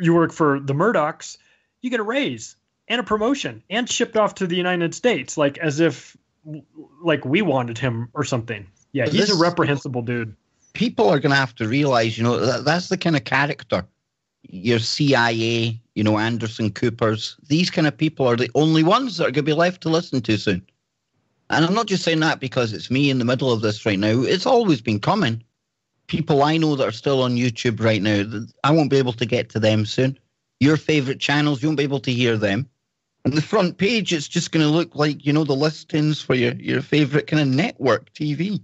Murdochs, you get a raise and a promotion and shipped off to the United States, like as if like we wanted him or something. Yeah, he's a reprehensible dude. People are going to have to realize, that's the kind of character. Your CIA, Anderson Coopers, these kind of people are the only ones that are going to be left to listen to soon. And I'm not just saying that because it's me in the middle of this right now. It's always been coming. People I know that are still on YouTube right now, I won't be able to get to them soon. Your favorite channels, you won't be able to hear them. On the front page, it's just going to look like, the listings for your favorite kind of network TV.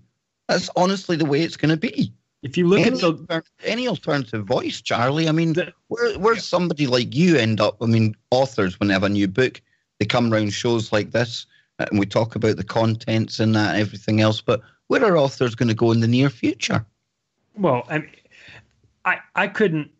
That's honestly the way it's going to be. If you look at any alternative voice, Charlie, I mean, where's somebody like you end up? I mean, authors, when they have a new book, they come around shows like this and we talk about the contents and that and everything else. But where are authors going to go in the near future? Well, I couldn't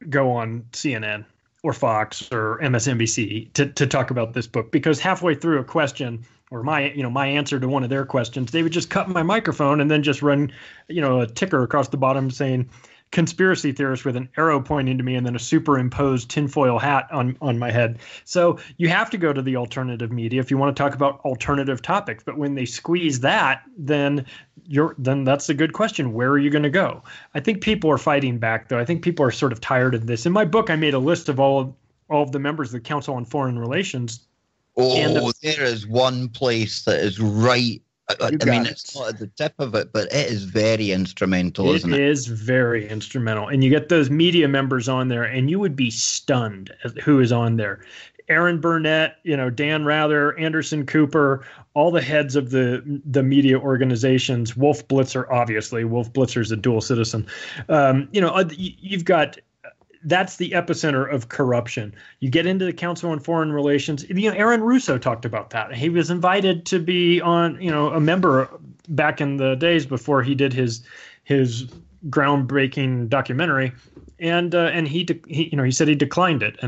go on CNN or Fox or MSNBC to talk about this book, because halfway through a question or my answer to one of their questions, they would just cut my microphone and then just run, a ticker across the bottom saying, conspiracy theorist with an arrow pointing to me and then a superimposed tinfoil hat on my head. So you have to go to the alternative media if you want to talk about alternative topics. But when they squeeze that, then that's a good question. Where are you going to go? I think people are fighting back, though. I think people are sort of tired of this. In my book, I made a list of all of the members of the Council on Foreign Relations. Oh, there is one place that is right. I mean, it's not at the tip of it, but it is very instrumental, isn't it? It is very instrumental. And you get those media members on there, and you would be stunned at who is on there. Aaron Burnett, Dan Rather, Anderson Cooper, all the heads of the media organizations. Wolf Blitzer, obviously. Wolf Blitzer is a dual citizen. You've got... That's the epicenter of corruption. You get into the Council on Foreign Relations. Aaron Russo talked about that. He was invited to be on, a member back in the days before he did his groundbreaking documentary, and he said he declined it.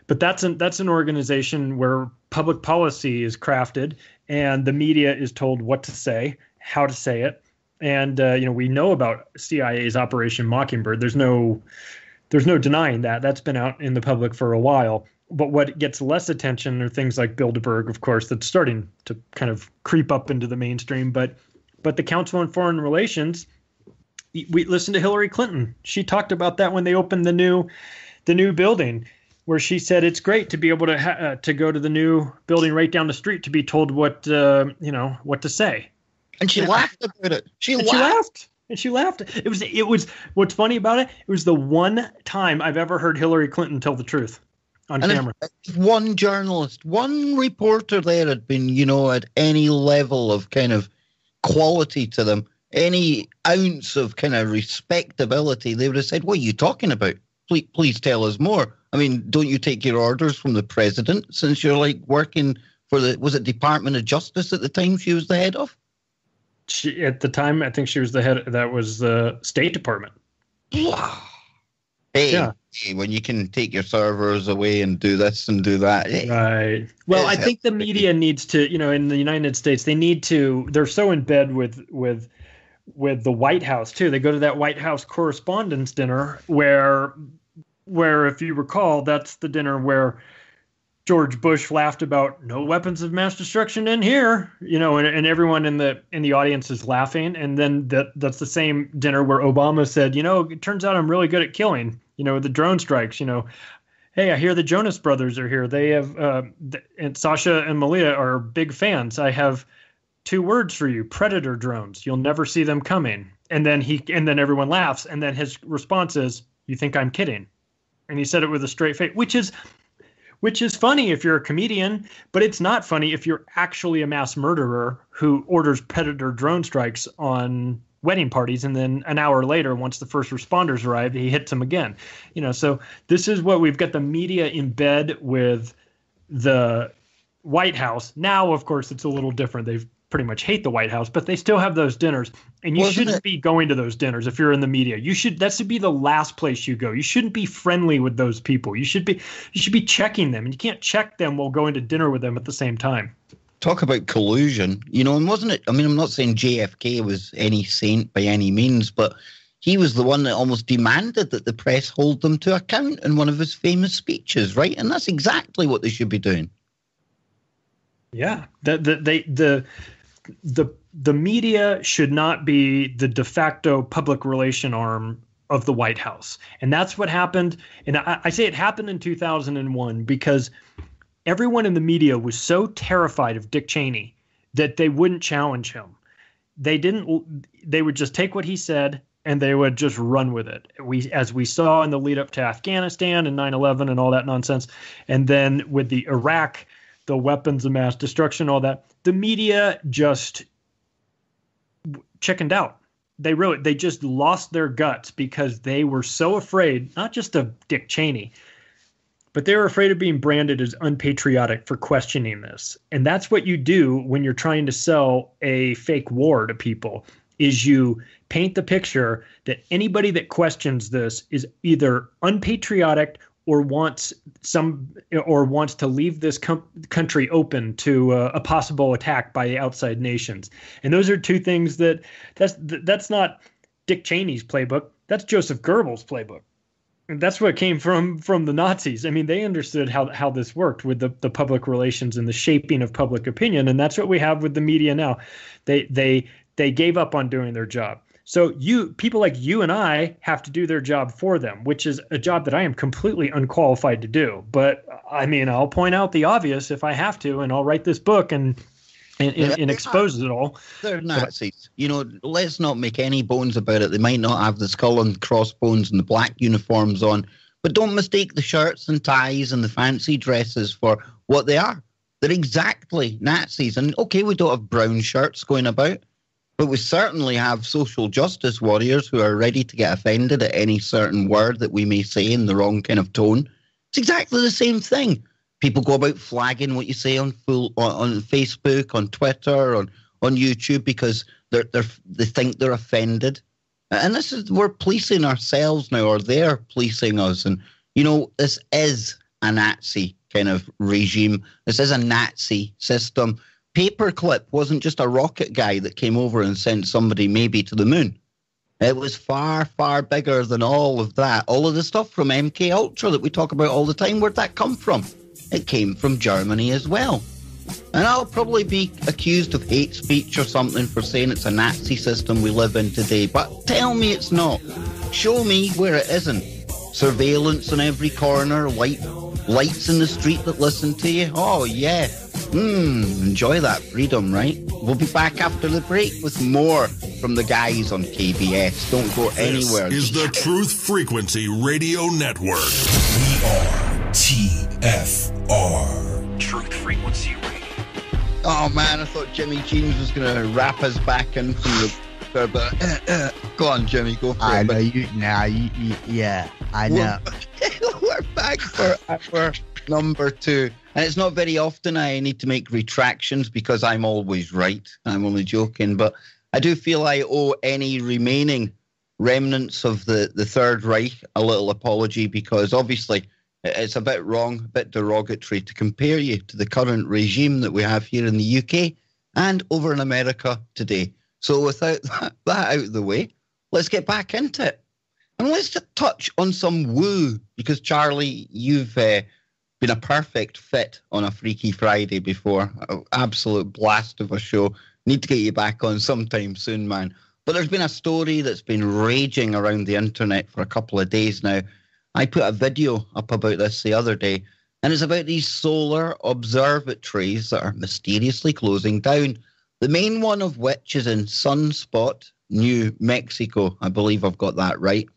But that's an organization where public policy is crafted, and the media is told what to say, how to say it. And, we know about CIA's Operation Mockingbird. There's no denying that. That's been out in the public for a while. But what gets less attention are things like Bilderberg, of course, that's starting to kind of creep up into the mainstream. But the Council on Foreign Relations, we listened to Hillary Clinton. She talked about that when they opened the new building, where she said it's great to be able to go to the new building right down the street to be told what to say. And she laughed about it. She laughed. It was what's funny about it. It was the one time I've ever heard Hillary Clinton tell the truth on camera. If one journalist, one reporter there had been, at any level of kind of quality to them, any ounce of kind of respectability, they would have said, "What are you talking about? Please tell us more. I mean, don't you take your orders from the president since you're working for was it Department of Justice at the time she was the head of?" At the time, I think she was the head. That was the State Department. Hey, when you can take your servers away and do this and do that. Right. Well, I think the media needs to, in the United States, they need to. They're so in bed with the White House too. They go to that White House Correspondents' Dinner where, if you recall, that's the dinner where George Bush laughed about no weapons of mass destruction in here, and everyone in the audience is laughing. And then that's the same dinner where Obama said, it turns out I'm really good at killing, the drone strikes, hey, I hear the Jonas Brothers are here. They have, and Sasha and Malia are big fans. I have 2 words for you: predator drones. You'll never see them coming. And then everyone laughs. And then his response is, "You think I'm kidding?" And he said it with a straight face, which is funny if you're a comedian, but it's not funny if you're actually a mass murderer who orders predator drone strikes on wedding parties, and then an hour later, once the first responders arrive, he hits them again. So this is what we've got, the media in bed with the White House. Now, of course, it's a little different. They've pretty much hate the White House, but they still have those dinners, and you shouldn't be going to those dinners if you're in the media. That should be the last place you go. You shouldn't be friendly with those people. You should be checking them, and you can't check them while going to dinner with them at the same time. Talk about collusion, and wasn't it? I mean, I'm not saying JFK was any saint by any means, but he was the one that almost demanded that the press hold them to account in one of his famous speeches, right? And that's exactly what they should be doing. Yeah, the media should not be the de facto public relation arm of the White House. And that's what happened. And I say it happened in 2001 because everyone in the media was so terrified of Dick Cheney that they wouldn't challenge him. They would just take what he said and they would just run with it. As we saw in the lead up to Afghanistan and 9/11 and all that nonsense. And then with the Iraq, the weapons of mass destruction, all that, the media just chickened out. They just lost their guts because they were so afraid, not just of Dick Cheney, but they were afraid of being branded as unpatriotic for questioning this. And that's what you do when you're trying to sell a fake war to people, is you paint the picture that anybody that questions this is either unpatriotic or wants to leave this country open to a possible attack by outside nations. And those are two things that's not Dick Cheney's playbook. That's Joseph Goebbels' playbook. And that's what came from the Nazis. I mean, they understood how this worked with the public relations and the shaping of public opinion, and that's what we have with the media now. They gave up on doing their job. So people like you and I have to do their job for them, which is a job that I am completely unqualified to do. But I mean, I'll point out the obvious if I have to, and I'll write this book and expose it all. They're Nazis. You know, let's not make any bones about it. They might not have the skull and crossbones and the black uniforms on, but don't mistake the shirts and ties and the fancy dresses for what they are. They're exactly Nazis. And okay, we don't have brown shirts going about, but we certainly have social justice warriors who are ready to get offended at any certain word that we may say in the wrong kind of tone. It's exactly the same thing. People go about flagging what you say on Facebook, on Twitter, on YouTube because they think they're offended. And we're policing ourselves now, or they're policing us. And, you know, this is a Nazi kind of regime. This is a Nazi system. Paperclip wasn't just a rocket guy that came over and sent somebody maybe to the moon. It was far, far bigger than all of that. All of the stuff from MK Ultra that we talk about all the time, where'd that come from? It came from Germany as well. And I'll probably be accused of hate speech or something for saying it's a Nazi system we live in today. But tell me it's not. Show me where it isn't. Surveillance on every corner, lights in the street that listen to you. Oh, yeah. Enjoy that freedom, right? We'll be back after the break with more from the guys on KBS. Don't go anywhere. This is the Truth Frequency Radio Network. We are TFR. Truth Frequency Radio. Oh, man, I thought Jimmy Jeans was going to wrap us back in from the... But go on, Jimmy, go for it. Yeah, I know. We're back for hour number 2. And it's not very often I need to make retractions because I'm always right. I'm only joking. But I do feel I owe any remaining remnants of the Third Reich a little apology because obviously it's a bit wrong, a bit derogatory to compare you to the current regime that we have here in the UK and over in America today. So without that out of the way, let's get back into it. And let's just touch on some woo because, Charlie, you've... been a perfect fit on a Freaky Friday before. Absolute blast of a show. Need to get you back on sometime soon, man. But there's been a story that's been raging around the internet for a couple of days now. I put a video up about this the other day, and it's about these solar observatories that are mysteriously closing down. The main one of which is in Sunspot, New Mexico. I believe I've got that right.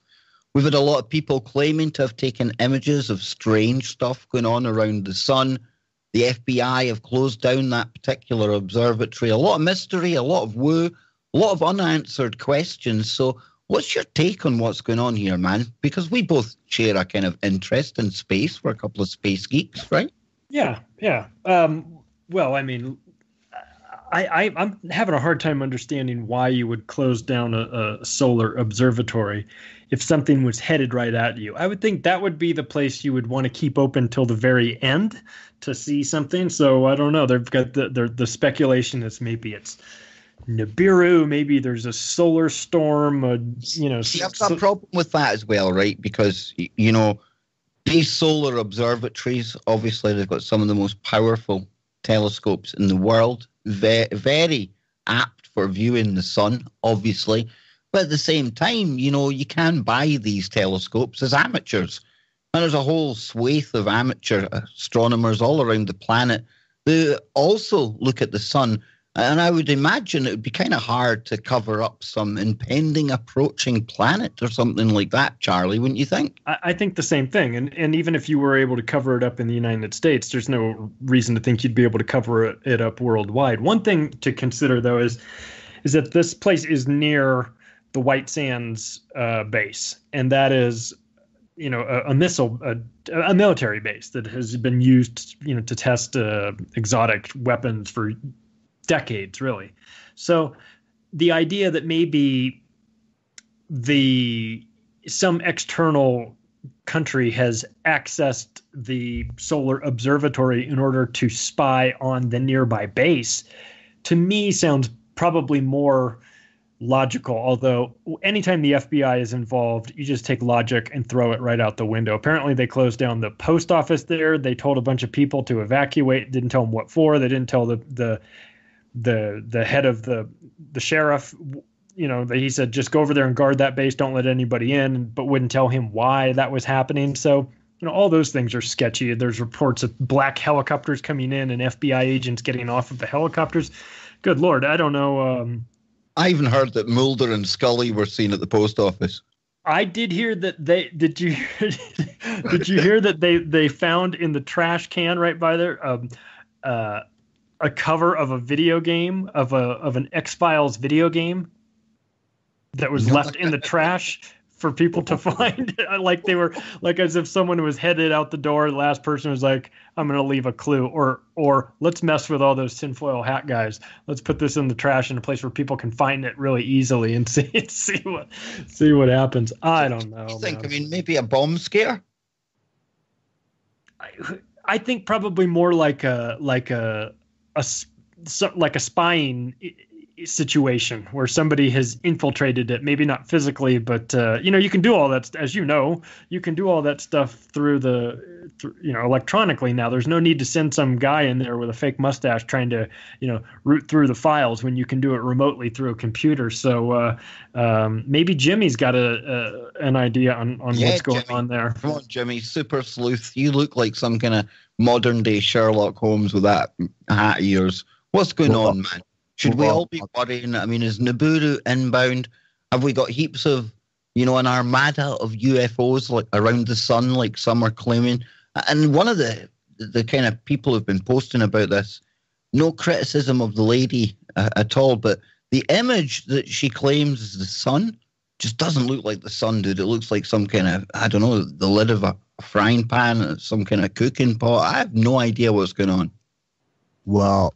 We've had a lot of people claiming to have taken images of strange stuff going on around the sun. The FBI have closed down that particular observatory. A lot of mystery, a lot of woo, a lot of unanswered questions. So what's your take on what's going on here, man? Because we both share a kind of interest in space. We're a couple of space geeks, right? Yeah. Well, I mean, I'm having a hard time understanding why you would close down a solar observatory if something was headed right at you. I would think that would be the place you would want to keep open till the very end to see something. So I don't know. They've got the speculation is maybe it's Nibiru, maybe there's a solar storm. See, I've got a problem with that as well, right? Because, you know, these solar observatories, obviously they've got some of the most powerful telescopes in the world. Very apt for viewing the sun, obviously. But at the same time, you know, you can buy these telescopes as amateurs. And there's a whole swathe of amateur astronomers all around the planet who also look at the sun. And I would imagine it would be kind of hard to cover up some impending approaching planet or something like that, Charlie, wouldn't you think? I think the same thing. And even if you were able to cover it up in the United States, there's no reason to think you'd be able to cover it up worldwide. One thing to consider, though, is that this place is near the White Sands base. And that is, you know, a military base that has been used, you know, to test exotic weapons for decades, really. So the idea that maybe some external country has accessed the solar observatory in order to spy on the nearby base, to me sounds probably more logical. Although anytime the FBI is involved, you just take logic and throw it right out the window. Apparently, they closed down the post office there. They told a bunch of people to evacuate. Didn't tell them what for. They didn't tell the head of the sheriff. He said just go over there and guard that base. Don't let anybody in. But wouldn't tell him why that was happening. So all those things are sketchy. There's reports of black helicopters coming in and FBI agents getting off of the helicopters. Good Lord, I don't know. I even heard that Mulder and Scully were seen at the post office. I did hear that did you hear that they found in the trash can right by there a cover of a video game of an X-Files video game that was left in the trash for people to find. Like they were like as if someone was headed out the door. The last person was like, I'm going to leave a clue, or let's mess with all those tinfoil hat guys. Let's put this in the trash in a place where people can find it really easily and see what happens. I don't know. You think? Man. I mean, maybe a bomb scare. I think probably more like a spying situation where somebody has infiltrated it, maybe not physically, but you can do all that, as you can do all that stuff through electronically now. There's no need to send some guy in there with a fake mustache trying to root through the files when you can do it remotely through a computer. So maybe Jimmy's got an idea on what's going on there. Come on, Jimmy, super sleuth, you look like some kind of modern day Sherlock Holmes with that hat of yours. What's going on, man? Should we all be worrying? I mean, is Nibiru inbound? Have we got heaps of, an armada of UFOs like around the sun, like some are claiming? And one of the kind of people who've been posting about this, no criticism of the lady at all, but the image that she claims is the sun just doesn't look like the sun, dude. It looks like some kind of, I don't know, the lid of a frying pan, some kind of cooking pot. I have no idea what's going on. Well,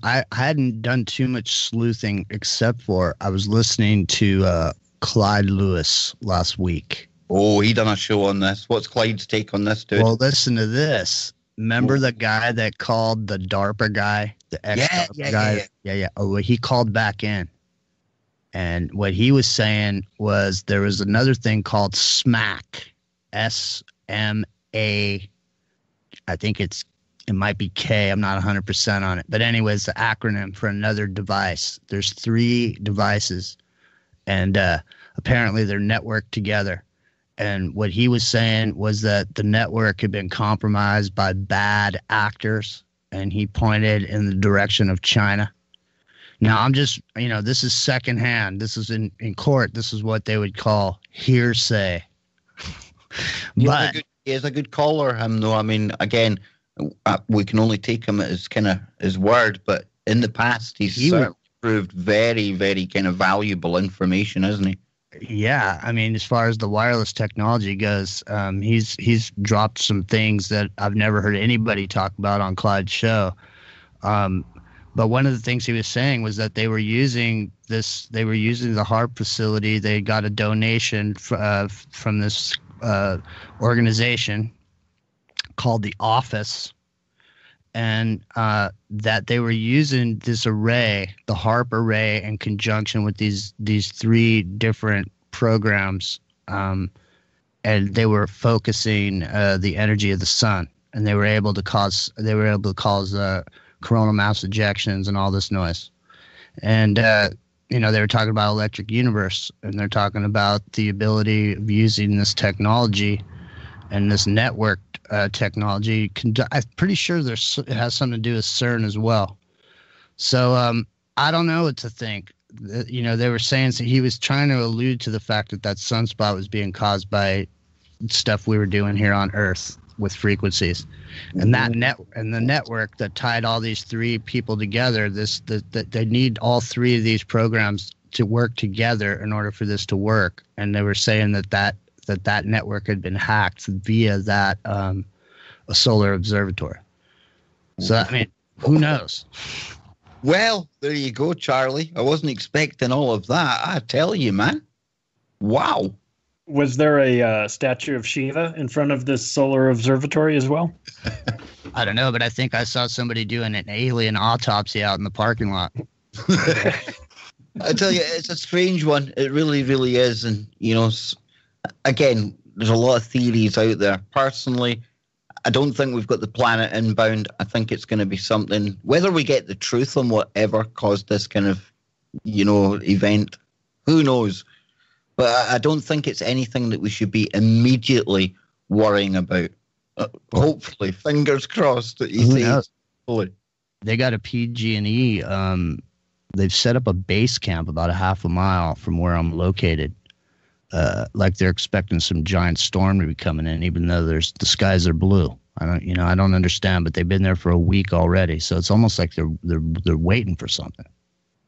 I hadn't done too much sleuthing except for I was listening to Clyde Lewis last week. Oh, he done a show on this. What's Clyde's take on this, dude? Well, listen to this. Remember the guy that called the DARPA guy, the ex-DARPA guy? Yeah. Oh, well, he called back in. And what he was saying was there was another thing called SMAC, S-M-A, I think it might be K. I'm not 100% on it. But anyways, the acronym for another device. There's 3 devices, and apparently they're networked together. And what he was saying was that the network had been compromised by bad actors, and he pointed in the direction of China. Now, I'm just, this is secondhand. This is in court. This is what they would call hearsay. But he is a good caller, him, though. I mean, again, we can only take him as kind of his word, but in the past, he's certainly proved very, very kind of valuable information, isn't he? Yeah, I mean, as far as the wireless technology goes, he's dropped some things that I've never heard anybody talk about on Clyde's show. But one of the things he was saying was that they were using the HARP facility. They got a donation from this organization called the Office, and that they were using this array, the HARP array, in conjunction with these 3 different programs, and they were focusing the energy of the sun, and they were able to cause coronal mass ejections and all this noise. And they were talking about electric universe, and they're talking about the ability of using this technology and this network technology. I'm pretty sure it has something to do with CERN as well. So I don't know what to think. They were saying, so he was trying to allude to the fact that sunspot was being caused by stuff we were doing here on Earth with frequencies, and the network that tied all these 3 people together. They need all 3 of these programs to work together in order for this to work. And they were saying that network had been hacked via that a solar observatory. So I mean, who knows? Well, there you go, Charlie. I wasn't expecting all of that. I tell you, man. Wow. Was there a statue of Shiva in front of this solar observatory as well? I don't know, but I think I saw somebody doing an alien autopsy out in the parking lot. I tell you, it's a strange one. It really, really is. And, again, there's a lot of theories out there. Personally, I don't think we've got the planet inbound. I think it's going to be something, whether we get the truth on whatever caused this kind of, event, who knows? But I don't think it's anything that we should be immediately worrying about. Hopefully, fingers crossed that you see. They got a PG&E. They've set up a base camp about a half a mile from where I'm located. Like they're expecting some giant storm to be coming in, even though the skies are blue. I don't understand, but they've been there for a week already. So it's almost like they're waiting for something.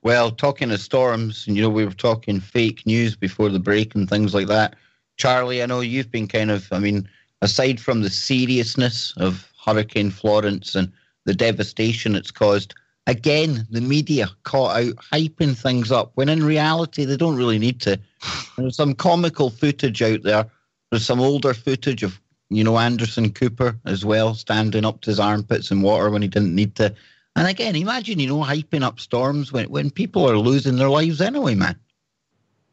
Well, talking of storms, we were talking fake news before the break and things like that. Charlie, I know you've been aside from the seriousness of Hurricane Florence and the devastation it's caused, again, the media caught out hyping things up when in reality they don't really need to. There's some comical footage out there. There's some older footage of, Anderson Cooper as well, standing up to his armpits in water when he didn't need to. And again, imagine, hyping up storms when people are losing their lives anyway, man.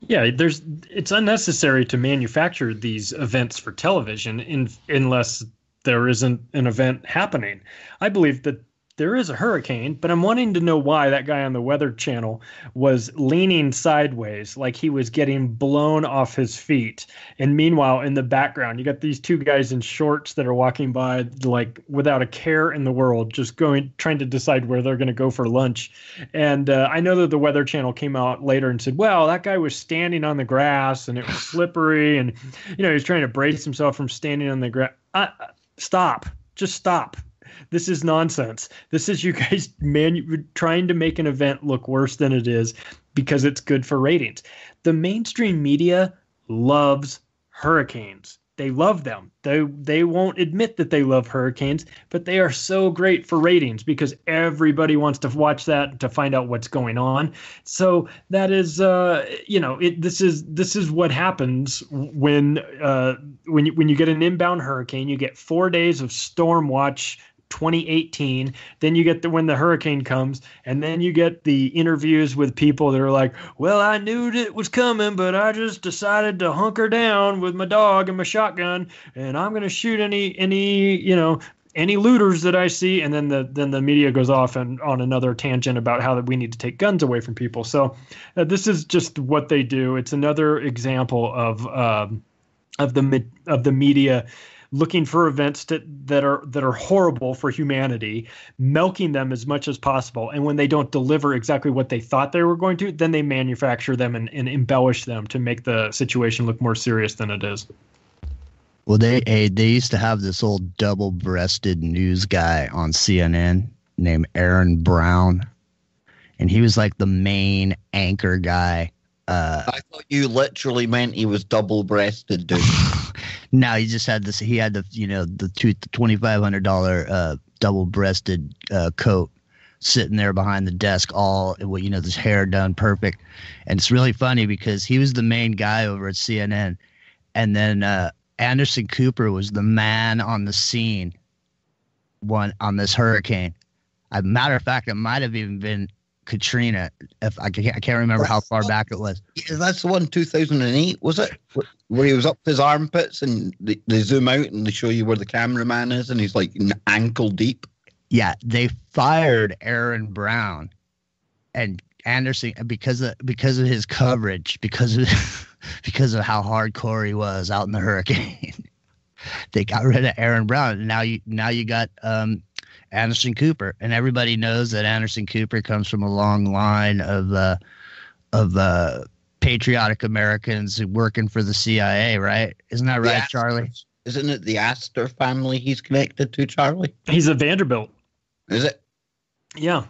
Yeah, it's unnecessary to manufacture these events for television unless there isn't an event happening. I believe that there is a hurricane, but I'm wanting to know why that guy on the Weather Channel was leaning sideways like he was getting blown off his feet. And meanwhile, in the background, you got these two guys in shorts that are walking by like without a care in the world, just trying to decide where they're going to go for lunch. And I know that the Weather Channel came out later and said, well, that guy was standing on the grass and it was slippery. And, he was trying to brace himself from standing on the grass. Stop. Just stop. This is nonsense. This is you guys trying to make an event look worse than it is because it's good for ratings. The mainstream media loves hurricanes. They love them. They won't admit that they love hurricanes, but they are so great for ratings because everybody wants to watch that to find out what's going on. So that is, this is what happens when you get an inbound hurricane. You get 4 days of storm watch 2018, then you get when the hurricane comes, and then you get the interviews with people that are like, well, I knew it was coming, but I just decided to hunker down with my dog and my shotgun, and I'm going to shoot any looters that I see. And then the media goes off on another tangent about how that we need to take guns away from people. So this is just what they do. It's another example of the media looking for events that are horrible for humanity, milking them as much as possible. And when they don't deliver exactly what they thought they were going to, then they manufacture them and embellish them to make the situation look more serious than it is. Well, they used to have this old double-breasted news guy on CNN named Aaron Brown, and he was like the main anchor guy. I thought you literally meant he was double-breasted, dude. No, he just had this. He had the $2,500 double-breasted coat sitting there behind the desk, all his hair done perfect, and it's really funny because he was the main guy over at CNN, and then Anderson Cooper was the man on the scene on this hurricane. As a matter of fact, it might have even been Katrina. If I can't remember how far back it was. Yeah, that's the one, 2008, was it? Where he was up to his armpits and they zoom out and they show you where the cameraman is and he's like ankle deep. Yeah, they fired Aaron Brown and Anderson because of his coverage, because of how hardcore he was out in the hurricane. They got rid of Aaron Brown, and now you got Anderson Cooper, and everybody knows that Anderson Cooper comes from a long line of patriotic Americans working for the CIA, right? Isn't that right, Charlie? Isn't it the Astor family he's connected to, Charlie? He's a Vanderbilt. Is it? Yeah.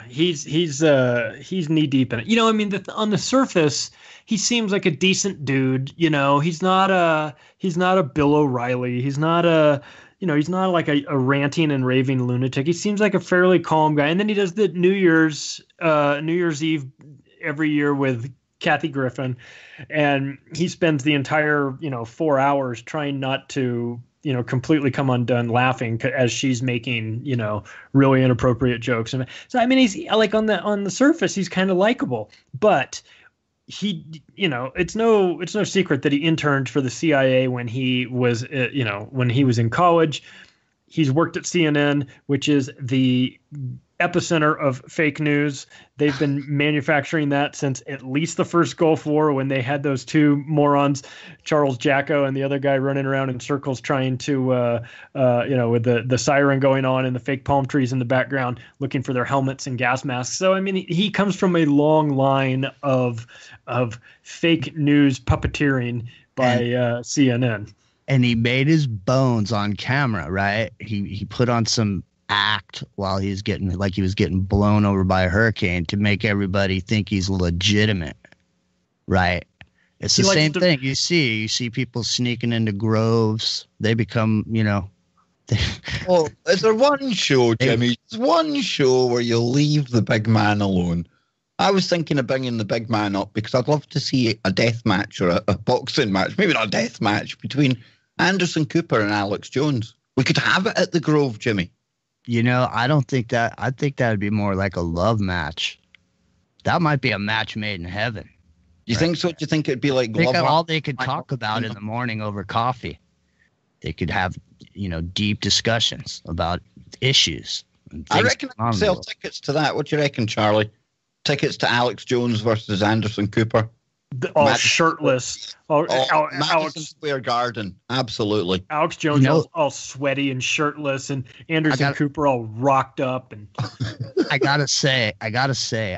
He's knee deep in it. On the surface, he seems like a decent dude. He's not a Bill O'Reilly. He's not like a ranting and raving lunatic. He seems like a fairly calm guy. And then he does the New Year's Eve every year with Kathy Griffin, and he spends the entire 4 hours trying not to completely come undone laughing as she's making, really inappropriate jokes. And so, I mean, he's like on the surface, he's kind of likable, but he, it's no secret that he interned for the CIA when he was, when he was in college. He's worked at CNN, which is the epicenter of fake news. They've been manufacturing that since at least the first Gulf War, when they had those two morons, Charles Jacko and the other guy, running around in circles trying to, with the siren going on and the fake palm trees in the background, looking for their helmets and gas masks. So, I mean, he comes from a long line of fake news puppeteering by CNN. And he made his bones on camera, right? He put on some act while he was getting blown over by a hurricane to make everybody think he's legitimate, right? It's the same thing. You see people sneaking into groves. They become, Oh, is there one show, Jimmy? There's one show where you leave the big man alone. I was thinking of bringing the big man up because I'd love to see a death match or a boxing match, maybe not a death match, between Anderson Cooper and Alex Jones. We could have it at the Grove, Jimmy. I don't think that. I think that would be more like a love match. That might be a match made in heaven. You think so? Do you think it'd be like all they could talk about in the morning over coffee? They could have, deep discussions about issues. I reckon I could sell tickets to that. What do you reckon, Charlie? Tickets to Alex Jones versus Anderson Cooper? All shirtless. Madison Square Garden. Absolutely. Alex Jones all sweaty and shirtless, and Anderson Cooper all rocked up. And I gotta say,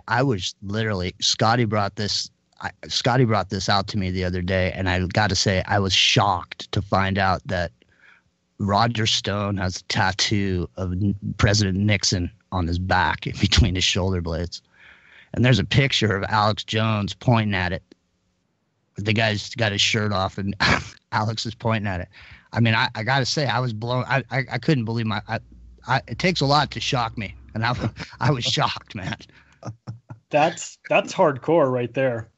I was literally Scotty brought this out to me the other day, and I gotta say, I was shocked to find out that Roger Stone has a tattoo of President Nixon on his back in between his shoulder blades. And there's a picture of Alex Jones pointing at it. The guy's got his shirt off, and Alex is pointing at it. I mean, I got to say, I was blown. I couldn't believe it takes a lot to shock me, and I was shocked, man. That's hardcore right there.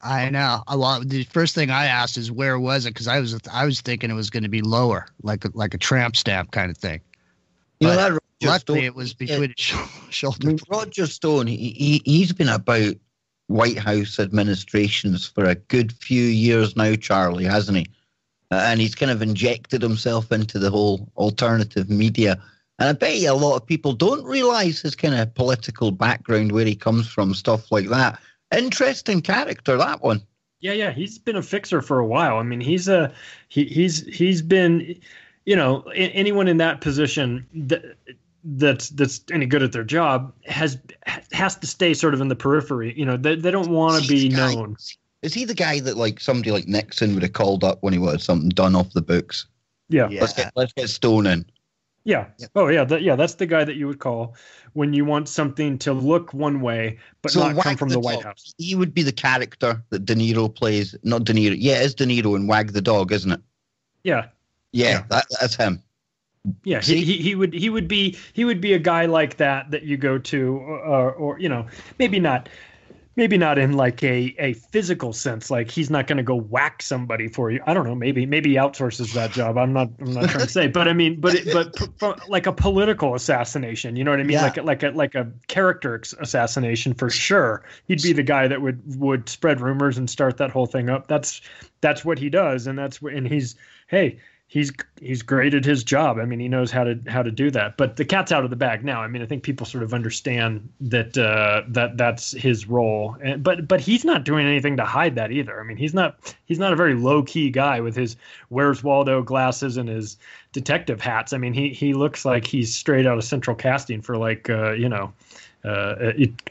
I know. Well, the first thing I asked is where was it? Because I was thinking it was going to be lower, like a tramp stamp kind of thing. But luckily, it was between his shoulders. I mean, Roger Stone, he's been about White House administrations for a good few years now, Charlie, hasn't he? And he's kind of injected himself into the whole alternative media. And I bet you a lot of people don't realize his kind of political background, where he comes from, stuff like that. Interesting character, that one. Yeah, he's been a fixer for a while. I mean, he's been, anyone in that position that's any good at their job has to stay sort of in the periphery. They don't want to be known. Is he the guy that like somebody like Nixon would have called up when he wanted something done off the books? Yeah. Let's get Stone in. Yeah. Oh yeah. That's the guy that you would call when you want something to look one way but not come from the White House. He would be the character that De Niro plays. Not De Niro. Yeah, it's De Niro in Wag the Dog, isn't it? Yeah. Yeah. That's him. Yeah, he would be a guy like that you go to, or maybe not in like a physical sense, like he's not going to go whack somebody for you. I don't know, maybe he outsources that job. I'm not trying to say, but I mean, but like a political assassination, you know what I mean? Yeah. Like a character assassination for sure. He'd be the guy that would spread rumors and start that whole thing up. That's what he does, and he's great at his job. I mean, he knows how to do that. But the cat's out of the bag now. I mean, I think people sort of understand that that's his role. But he's not doing anything to hide that either. I mean, he's not a very low key guy with his Where's Waldo glasses and his detective hats. I mean, he looks like he's straight out of Central Casting for like you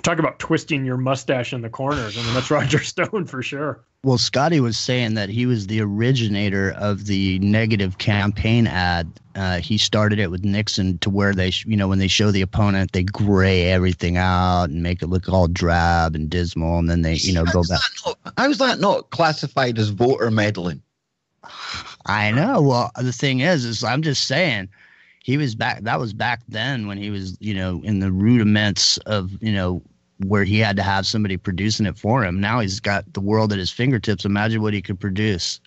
talk about twisting your mustache in the corners. I mean, that's Roger Stone for sure. Well, Scotty was saying that he was the originator of the negative campaign ad. He started it with Nixon, to where they, when they show the opponent, they gray everything out and make it look all drab and dismal, and then they, go back. How is that not classified as voter meddling? I know. Well, the thing is I'm just saying, he was back. That was back then when he was, in the rudiments of, where he had to have somebody producing it for him. Now he's got the world at his fingertips. Imagine what he could produce.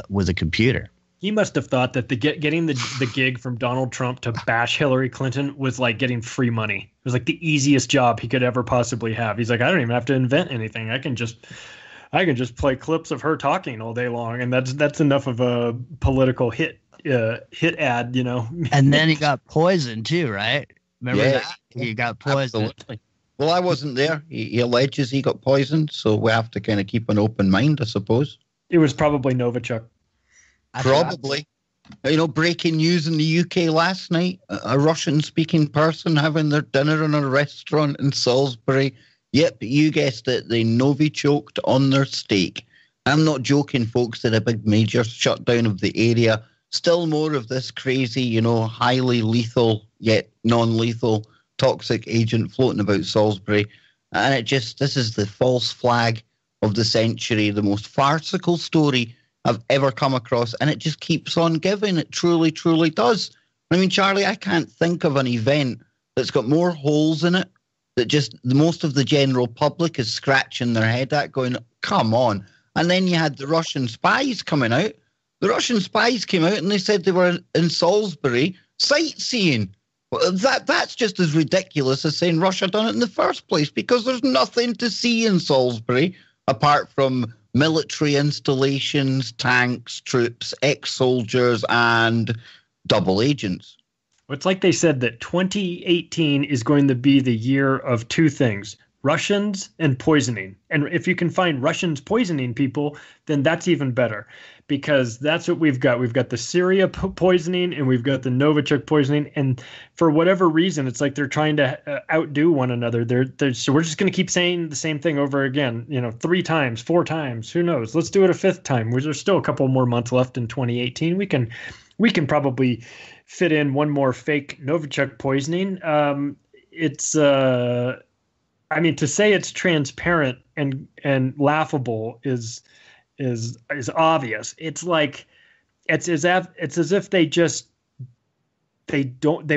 with a computer. He must have thought that getting the gig from Donald Trump to bash Hillary Clinton was like getting free money. It was like the easiest job he could ever possibly have. He's like, I don't even have to invent anything. I can just play clips of her talking all day long, and that's enough of a political hit ad, you know. And then he got poisoned too, right? Remember that? He got poisoned. Absolutely. Well, I wasn't there. He alleges he got poisoned, so we have to kind of keep an open mind, I suppose. It was probably Novichok. Probably. You know, breaking news in the UK last night, a Russian-speaking person having their dinner in a restaurant in Salisbury. Yep, you guessed it, they Novichoked on their steak. I'm not joking, folks, that a big major shutdown of the area. Still more of this crazy, you know, highly lethal, yet non-lethal, toxic agent floating about Salisbury. And this is the false flag of the century, the most farcical story I've ever come across, and it just keeps on giving. It truly, truly does. I mean, Charlie, I can't think of an event that's got more holes in it that just most of the general public is scratching their head at, going, come on. And then you had the Russian spies coming out. The Russian spies came out and they said they were in Salisbury sightseeing. Well, that's just as ridiculous as saying Russia done it in the first place, because there's nothing to see in Salisbury apart from military installations, tanks, troops, ex-soldiers, and double agents. It's like they said that 2018 is going to be the year of two things: Russians and poisoning. And if you can find Russians poisoning people, then that's even better, because that's what we've got. We've got the Syria poisoning and we've got the Novichok poisoning. And for whatever reason, it's like they're trying to outdo one another. So we're just going to keep saying the same thing over again, 3 times, 4 times. Who knows? Let's do it a 5th time. There's still a couple more months left in 2018. We can probably fit in one more fake Novichok poisoning. I mean, to say it's transparent and laughable is obvious. It's like it's as if they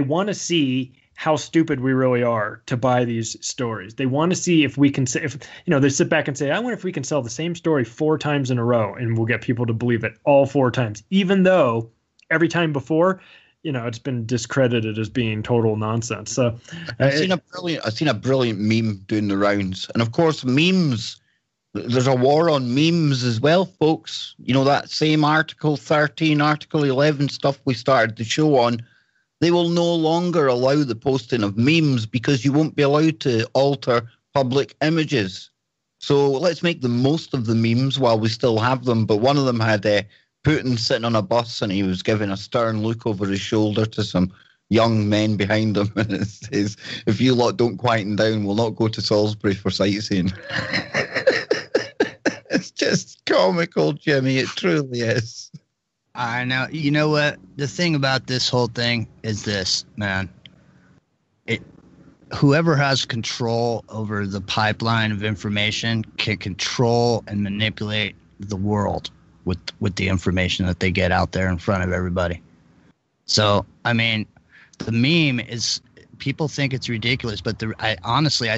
want to see how stupid we really are to buy these stories. They want to see if we can say, they sit back and say, I wonder if we can sell the same story 4 times in a row and we'll get people to believe it all 4 times, even though every time before, it's been discredited as being total nonsense. So I've seen a brilliant meme doing the rounds. And of course, memes, there's a war on memes as well, folks. That same Article 13, Article 11 stuff we started the show on, they will no longer allow the posting of memes because you won't be allowed to alter public images. So let's make the most of the memes while we still have them. But one of them had Putin sitting on a bus and he was giving a stern look over his shoulder to some young men behind him, and it says, if you lot don't quieten down, we'll not go to Salisbury for sightseeing. It's just comical, Jimmy. It truly is. I know. You know what? The thing about this whole thing is this, man. Whoever has control over the pipeline of information can control and manipulate the world with the information that they get out there in front of everybody. So, I mean, the meme is, people think it's ridiculous, but I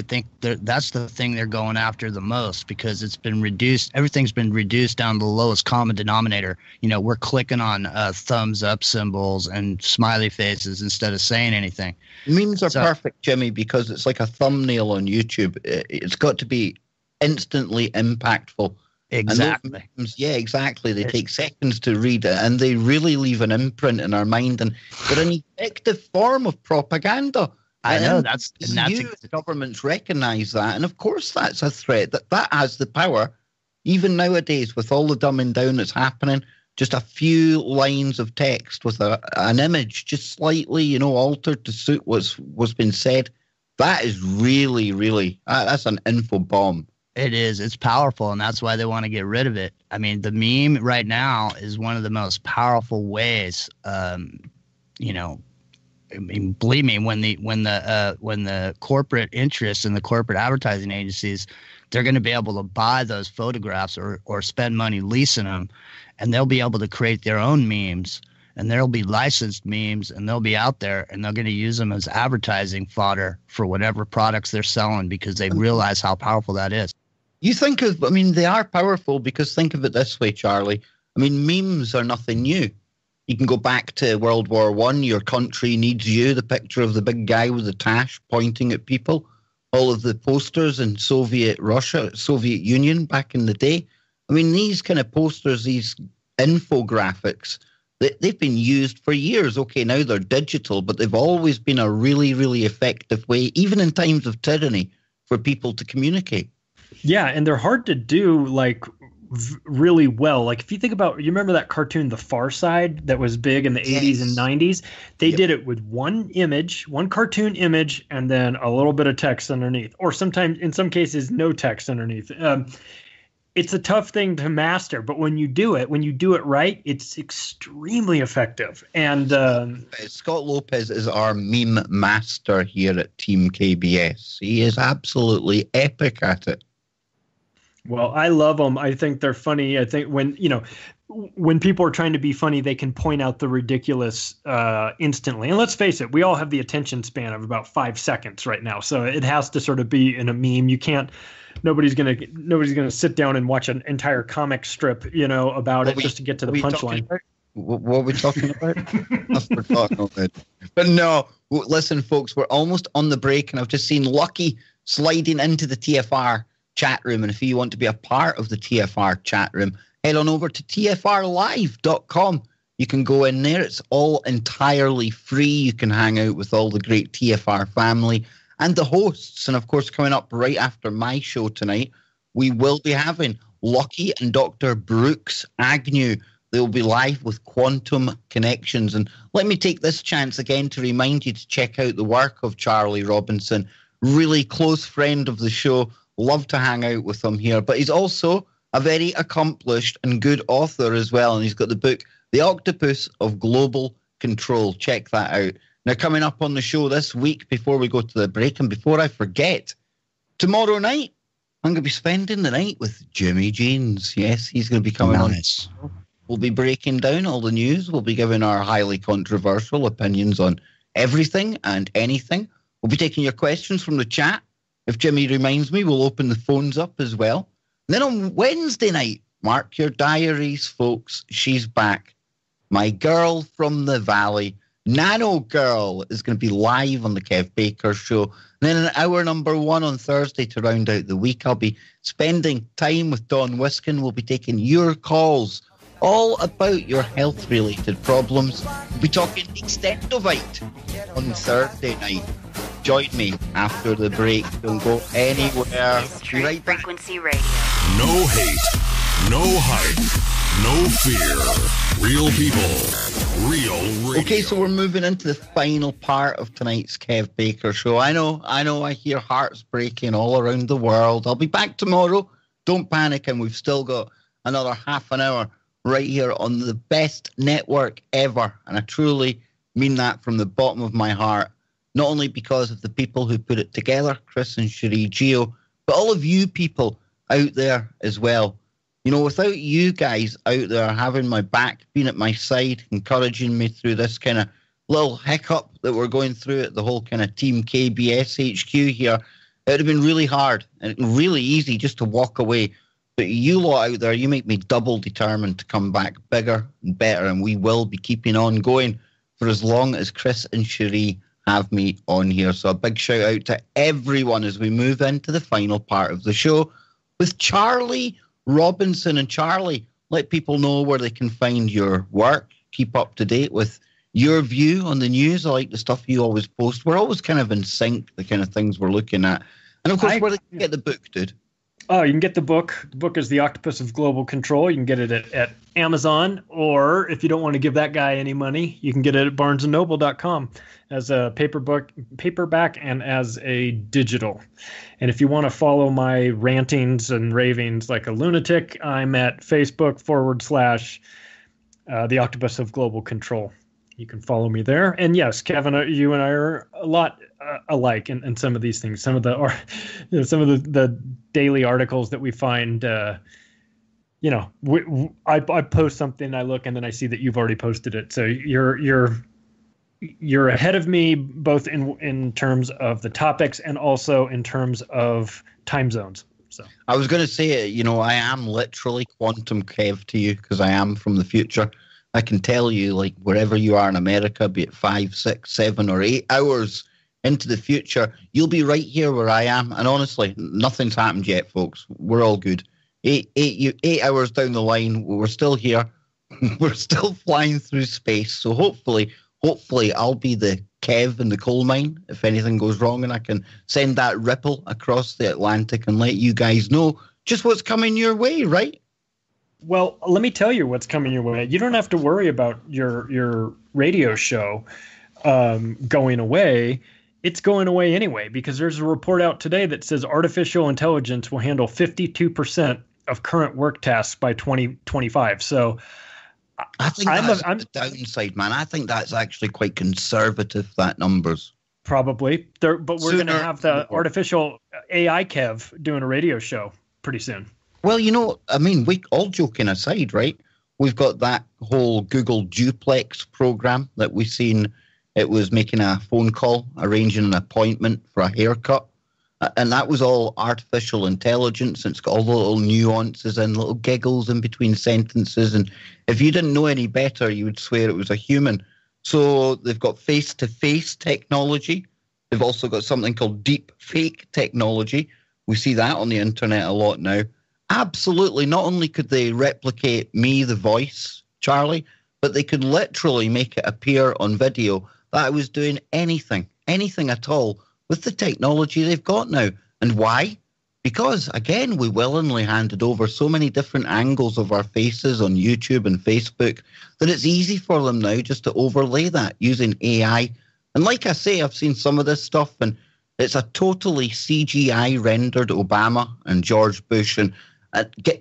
think that's the thing they're going after the most, because it's been reduced. Everything's been reduced down to the lowest common denominator. We're clicking on thumbs up symbols and smiley faces instead of saying anything. Memes are perfect, Jimmy, because it's like a thumbnail on YouTube. It's got to be instantly impactful. Exactly. Memes, yeah, exactly. They take seconds to read it, and they really leave an imprint in our mind. And they're an effective form of propaganda. I know governments recognise that, and of course that's a threat. That has the power, even nowadays, with all the dumbing down that's happening. Just a few lines of text with an image, just slightly, altered to suit what's been said. That is really, really that's an info bomb. It is. It's powerful, and that's why they want to get rid of it. I mean, the meme right now is one of the most powerful ways. Believe me, when the corporate interests and the corporate advertising agencies, they're going to be able to buy those photographs or spend money leasing them, and they'll be able to create their own memes, and there'll be licensed memes, and they'll be out there, and they're going to use them as advertising fodder for whatever products they're selling, because they realize how powerful that is. You think they are powerful, because think of it this way, Charlie. I mean, memes are nothing new. You can go back to World War One. Your country needs you. The picture of the big guy with the tash pointing at people. All of the posters in Soviet Russia, Soviet Union back in the day. I mean, these kind of posters, these infographics, they've been used for years. Okay, now they're digital, but they've always been a really, really effective way, even in times of tyranny, for people to communicate. Yeah, and they're hard to do, like, really well. Like, if you think about, you remember that cartoon The Far Side that was big in the 80s and 90s? They did it with one image, one cartoon image, and then a little bit of text underneath, or sometimes in some cases no text underneath. It's a tough thing to master, but when you do it right, it's extremely effective. And Scott Lopez is our meme master here at Team KBS. He is absolutely epic at it. Well, I love them. I think they're funny. I think when people are trying to be funny, they can point out the ridiculous instantly. And let's face it, we all have the attention span of about 5 seconds right now. So it has to sort of be in a meme. You can't. Nobody's gonna sit down and watch an entire comic strip, about it just to get to the punchline. What are we talking about? I forgot. But no, listen, folks, we're almost on the break, and I've just seen Lucky sliding into the TFR chat room. And if you want to be a part of the TFR chat room, head on over to tfrlive.com. You can go in there. It's all entirely free. You can hang out with all the great TFR family and the hosts. And of course, coming up right after my show tonight, we will be having Lucky and Dr. Brooks Agnew. They'll be live with Quantum Connections. And let me take this chance again to remind you to check out the work of Charlie Robinson. Really close friend of the show. Love to hang out with him here. But he's also a very accomplished and good author as well. And he's got the book, The Octopus of Global Control. Check that out. Now, coming up on the show this week, before we go to the break, and before I forget, tomorrow night, I'm going to be spending the night with Jimmy Jeans. Yes, he's going to be coming on. We'll be breaking down all the news. We'll be giving our highly controversial opinions on everything and anything. We'll be taking your questions from the chat. If Jimmy reminds me, we'll open the phones up as well. And then on Wednesday night, mark your diaries, folks, she's back. My girl from the valley, Nano Girl, is going to be live on the Kev Baker Show. And then in hour number 1 on Thursday to round out the week, I'll be spending time with Don Wiskin. We'll be taking your calls all about your health-related problems. We'll be talking Extendovite on Thursday night. Join me after the break. Don't go anywhere. Be right back. Frequency Radio. No hate, no hype, no fear. Real people, real radio. Okay, so we're moving into the final part of tonight's Kev Baker Show. I know, I hear hearts breaking all around the world. I'll be back tomorrow. Don't panic, and we've still got another half an hour right here on the best network ever. And I truly mean that from the bottom of my heart. Not only because of the people who put it together, Chris and Cherie Gio, but all of you people out there as well. Without you guys out there having my back, being at my side, encouraging me through this kind of little hiccup that we're going through at the whole kind of Team KBS HQ here, it would have been really hard and really easy just to walk away. But you lot out there, you make me double determined to come back bigger and better, and we will be keeping on going for as long as Chris and Cherie have me on here. So a big shout out to everyone as we move into the final part of the show with Charlie Robinson. And Charlie, let people know where they can find your work, keep up to date with your view on the news. I like the stuff you always post. We're always kind of in sync, the kind of things we're looking at. And of course, where they can get the book, dude. Oh, you can get the book. The book is The Octopus of Global Control. You can get it at Amazon, or if you don't want to give that guy any money, you can get it at barnesandnoble.com as a paperback and as a digital. And if you want to follow my rantings and ravings like a lunatic, I'm at Facebook / The Octopus of Global Control. You can follow me there. And yes, Kevin, you and I are a lot alike in some of these things. Some of the daily articles that we find. I post something, I look, and then I see that you've already posted it. So you're ahead of me both in terms of the topics and also in terms of time zones. So I was going to say, I am literally quantum Kev to you because I am from the future. I can tell you, like, wherever you are in America, be it 5, 6, 7, or 8 hours into the future, you'll be right here where I am. And honestly, nothing's happened yet, folks. We're all good. 8 hours down the line, we're still here. We're still flying through space. So hopefully I'll be the Kev in the coal mine if anything goes wrong, and I can send that ripple across the Atlantic and let you guys know just what's coming your way, right? Well, let me tell you what's coming your way. You don't have to worry about your radio show going away. It's going away anyway, because there's a report out today that says artificial intelligence will handle 52% of current work tasks by 2025. So I think that's the downside, man. I think that's actually quite conservative, that numbers. Probably. But we're going to have the artificial AI Kev doing a radio show pretty soon. Well, we all joking aside, right? We've got that whole Google Duplex program that we've seen. It was making a phone call, arranging an appointment for a haircut. And that was all artificial intelligence. It's got all the little nuances and little giggles in between sentences. And if you didn't know any better, you would swear it was a human. So they've got face-to-face technology. They've also got something called deep fake technology. We see that on the internet a lot now. Absolutely. Not only could they replicate me, the voice, Charlie, but they could literally make it appear on video that I was doing anything at all with the technology they've got now. And why? Because, again, we willingly handed over so many different angles of our faces on YouTube and Facebook that it's easy for them now just to overlay that using AI. And like I say, I've seen some of this stuff, and it's a totally CGI rendered Obama and George Bush. And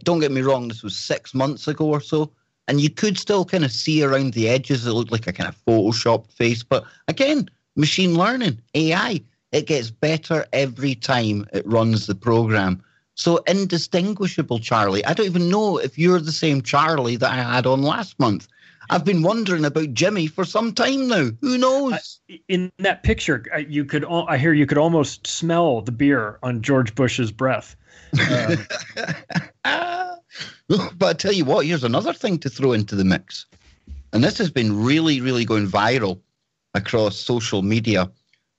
don't get me wrong, this was 6 months ago or so. And you could still kind of see around the edges. It looked like a kind of photoshopped face. But again, machine learning, AI, it gets better every time it runs the program. So indistinguishable, Charlie. I don't even know if you're the same Charlie that I had on last month. I've been wondering about Jimmy for some time now. Who knows? In that picture, I hear you could almost smell the beer on George Bush's breath. But I tell you what, here's another thing to throw into the mix. And this has been really, really going viral across social media.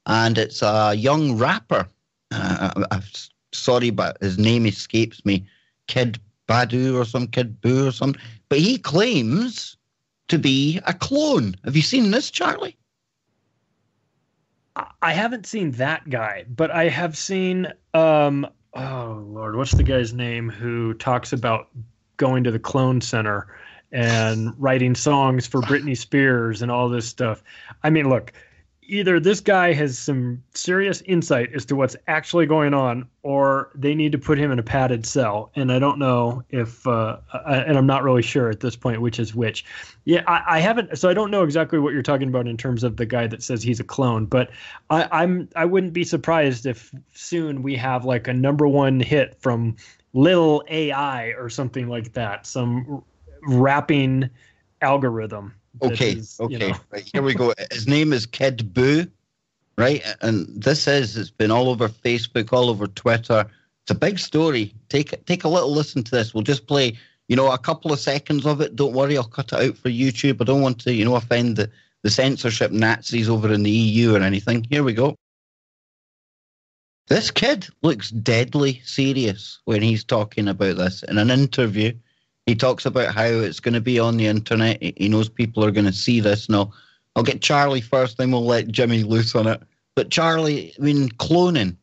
And it's a young rapper. I'm sorry, but his name escapes me. Kid Boo or something. But he claims to be a clone. Have you seen this, Charlie? I haven't seen that guy, but I have seen... oh, Lord, what's the guy's name who talks about going to the clone center and writing songs for Britney Spears and all this stuff? I mean, look, either this guy has some serious insight as to what's actually going on, or they need to put him in a padded cell. And I don't know if, and I'm not really sure at this point which is which. Yeah, I haven't, so I don't know exactly what you're talking about in terms of the guy that says he's a clone, but I wouldn't be surprised if soon we have like a #1 hit from Lil AI or something like that, some rapping algorithm. Okay. Right, here we go. His name is Kid Boo, right? And it's been all over Facebook, all over Twitter. It's a big story. Take a little listen to this. We'll just play, a couple of seconds of it. Don't worry, I'll cut it out for YouTube. I don't want to, offend the censorship Nazis over in the EU or anything. Here we go. This kid looks deadly serious when he's talking about this in an interview. He talks about how it's going to be on the internet. He knows people are going to see this. And I'll get Charlie first, then we'll let Jimmy loose on it. But Charlie, cloning,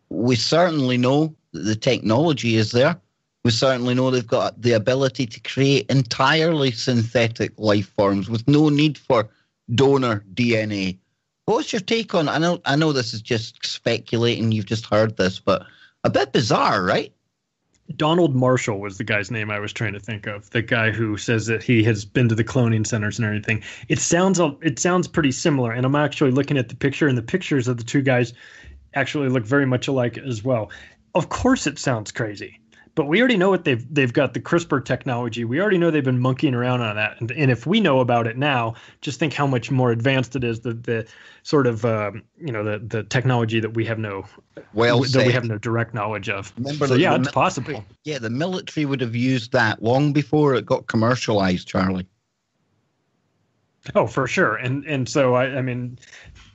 we certainly know that the technology is there. We certainly know they've got the ability to create entirely synthetic life forms with no need for donor DNA. What's your take on it? I know this is just speculating. You've just heard this, but a bit bizarre, right? Donald Marshall was the guy's name I was trying to think of. The guy who says that he has been to the cloning centers and everything. It sounds pretty similar. And I'm actually looking at the picture, and the pictures of the two guys actually look very much alike as well. Of course it sounds crazy, But we already know what they've got, the CRISPR technology. We already know they've been monkeying around on that. And if we know about it now, just think how much more advanced it is. The sort of the technology that we have no direct knowledge of. Remember, so yeah, it's possible. Yeah, the military would have used that long before it got commercialized, Charlie. Oh, for sure. And so I mean,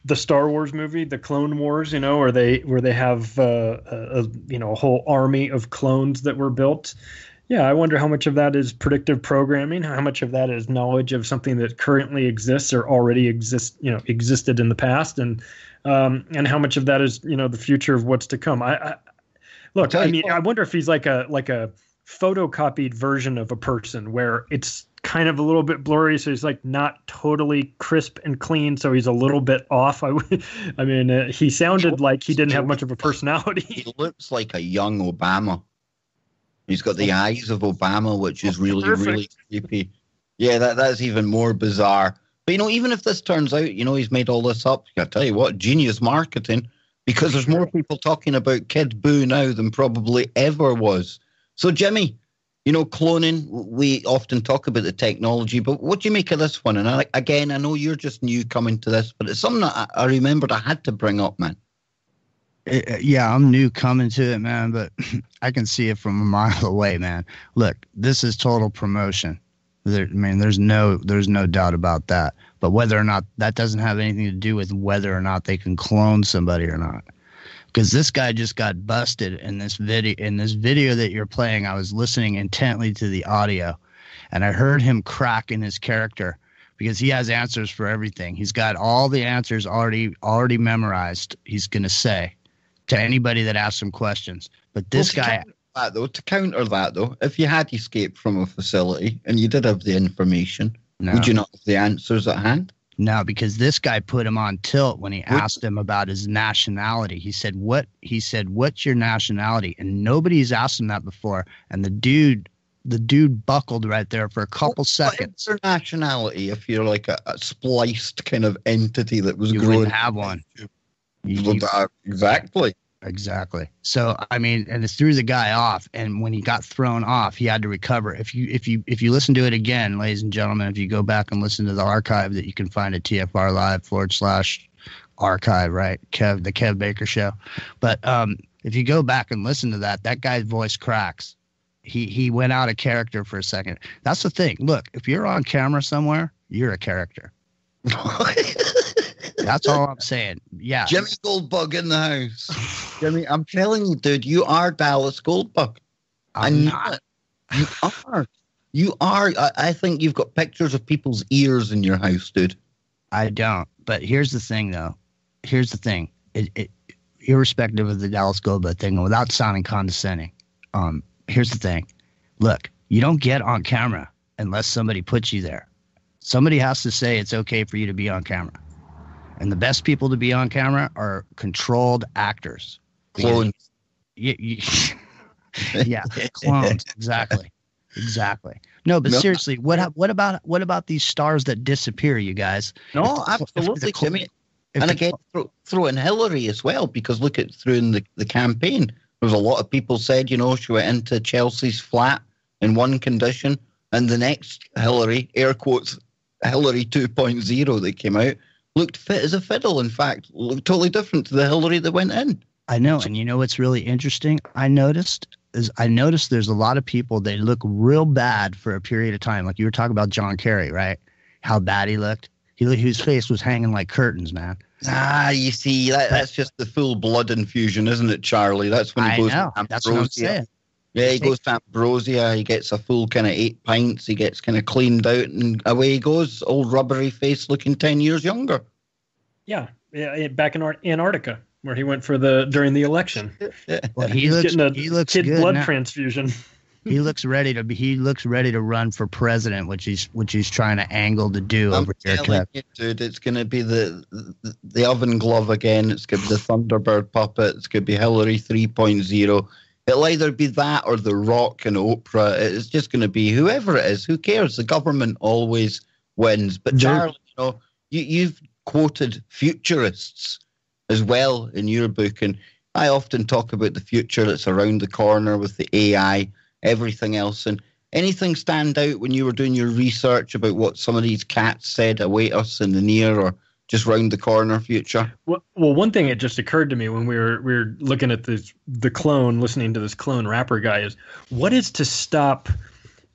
the Star Wars movie, the Clone Wars, where they have a whole army of clones that were built. Yeah, I wonder how much of that is predictive programming, how much of that is knowledge of something that currently exists or already existed in the past, and how much of that is the future of what's to come. I wonder if he's like a photocopied version of a person where it's kind of a little bit blurry, so he's like not totally crisp and clean, so he's a little bit off. He sounded like he didn't have much of a personality. He looks like a young Obama. He's got the eyes of Obama, which is really, really creepy. Yeah, that's even more bizarre. But, even if this turns out, he's made all this up, I tell you what, genius marketing, because there's more people talking about Kid Boo now than probably ever was. So, Jimmy, cloning, we often talk about the technology, but what do you make of this one? And I know you're just new coming to this, but it's something that I remembered I had to bring up, man. Yeah, I'm new coming to it, man, but I can see it from a mile away, man. Look, this is total promotion. There's no doubt about that. But whether or not, that doesn't have anything to do with whether or not they can clone somebody or not. Because this guy just got busted in this video. In this video that you're playing, I was listening intently to the audio, and I heard him crack in his character because he has answers for everything. He's got all the answers already memorized. He's gonna say to anybody that asks him questions. But this guy. To counter that, though, if you had escaped from a facility and you did have the information, would you not have the answers at hand? No, because this guy put him on tilt when he asked him about his nationality. He said, "What's your nationality?" And nobody's asked him that before. And the dude buckled right there for a couple seconds. What's your nationality if you're like a spliced kind of entity that was you growing? Wouldn't have one. Exactly. So and it threw the guy off. And when he got thrown off, he had to recover. If you listen to it again, ladies and gentlemen, if you go back and listen to the archive that you can find at TFR Live /archive, right? The Kev Baker Show. But if you go back and listen to that guy's voice cracks. He went out of character for a second. That's the thing. Look, if you're on camera somewhere, you're a character. That's all I'm saying. Yeah. Jimmy Goldbug in the house. Jimmy, I'm telling you, dude, you are Dallas Goldbug. I'm not. You are. I think you've got pictures of people's ears in your house, dude. I don't. But here's the thing, though. Here's the thing. Irrespective of the Dallas Goldbug thing, without sounding condescending, here's the thing. Look, you don't get on camera unless somebody puts you there. Somebody has to say it's okay for you to be on camera. And the best people to be on camera are controlled actors. Clones. Yeah, clones. Exactly. No, but seriously, what about these stars that disappear, you guys? No, absolutely, Jimmy. And again, throw in Hillary as well, because look at through in the campaign. There was a lot of people said, she went into Chelsea's flat in one condition, and the next Hillary, air quotes, Hillary 2.0 that came out, looked fit as a fiddle. In fact, looked totally different to the Hillary that went in. I know, and you know what's really interesting? I noticed there's a lot of people, they look real bad for a period of time. Like you were talking about John Kerry, right? How bad he looked. His face was hanging like curtains, man. You see, that's just the full blood infusion, isn't it, Charlie? That's when he goes to Ambrosia. That's what I'm saying. Yeah, he goes to Ambrosia. He gets a full kind of 8 pints. He gets kind of cleaned out, and away he goes, old rubbery face, looking 10 years younger. Yeah, back in Antarctica, where he went during the election. Well, he looks kid good blood now. transfusion. He looks ready to run for president, which he's trying to angle to do over here. You, dude, it's going to be the oven glove again. It's going to be the Thunderbird puppet. It's going to be Hillary 3.0. It'll either be that or The Rock and Oprah. It's just going to be whoever it is. Who cares? The government always wins. But Charlie, you've quoted futurists as well in your book, and I often talk about the future that's around the corner with the AI, everything else. And anything stand out when you were doing your research about what some of these cats said await us in the near or just round the corner future? Well, one thing that just occurred to me when we were looking at the clone, listening to this clone rapper guy, is what is to stop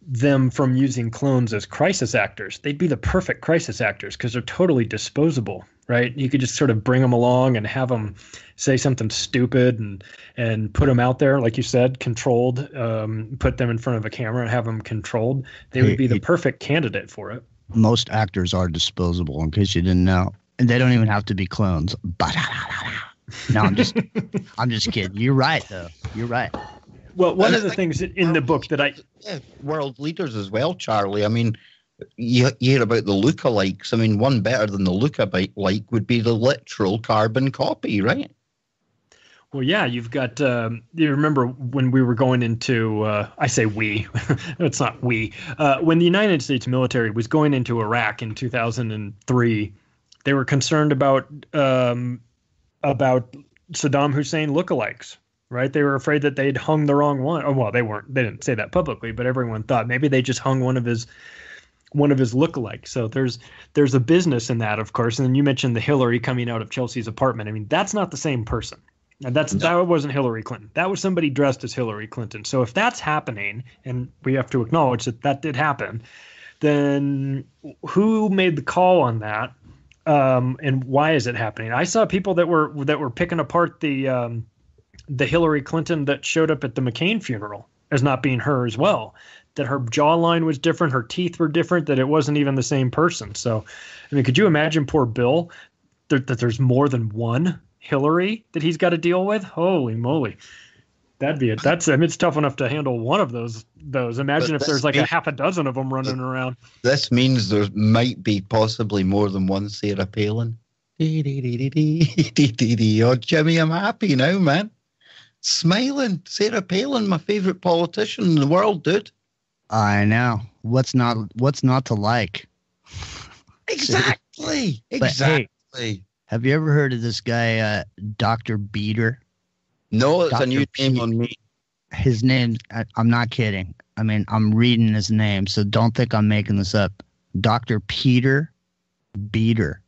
them from using clones as crisis actors? They'd be the perfect crisis actors because they're totally disposable, right? You could just sort of bring them along and have them say something stupid and put them out there, like you said, controlled, put them in front of a camera and have them controlled. They would be the perfect candidate for it. Most actors are disposable, in case you didn't know. And they don't even have to be clones. No, I'm just kidding. You're right, though. You're right. Well, one of the things in the book that world leaders as well, Charlie. I mean, you hear about the lookalikes. I mean, one better than the lookalike would be the literal carbon copy, right? Well, yeah, you've got, you remember when we were going into, I say we, it's not we, when the United States military was going into Iraq in 2003, they were concerned about Saddam Hussein lookalikes. Right, they were afraid that they'd hung the wrong one. Oh, well, they didn't say that publicly, but everyone thought maybe they just hung one of his lookalikes. So there's a business in that, of course. And then you mentioned the Hillary coming out of Chelsea's apartment. I mean, that's not the same person. And that wasn't Hillary Clinton. That was somebody dressed as Hillary Clinton. So if that's happening, and we have to acknowledge that did happen, then who made the call on that, and why is it happening? I saw people that were picking apart the Hillary Clinton that showed up at the McCain funeral as not being her as well, that her jawline was different, her teeth were different, that it wasn't even the same person. So, I mean, could you imagine poor Bill that there's more than one Hillary that he's got to deal with? Holy moly. That'd be it. It's tough enough to handle one of those. Imagine if there's like a half a dozen of them running around. This means there might be possibly more than one Sarah Palin. Oh, Jimmy, I'm happy now, man. Smiling. Sarah Palin, my favorite politician in the world, dude. I know. What's not to like? Exactly. Hey, have you ever heard of this guy, Dr. Beater? No, it's a new name on me. His name, I'm not kidding. I mean, I'm reading his name, so don't think I'm making this up. Dr. Peter Beater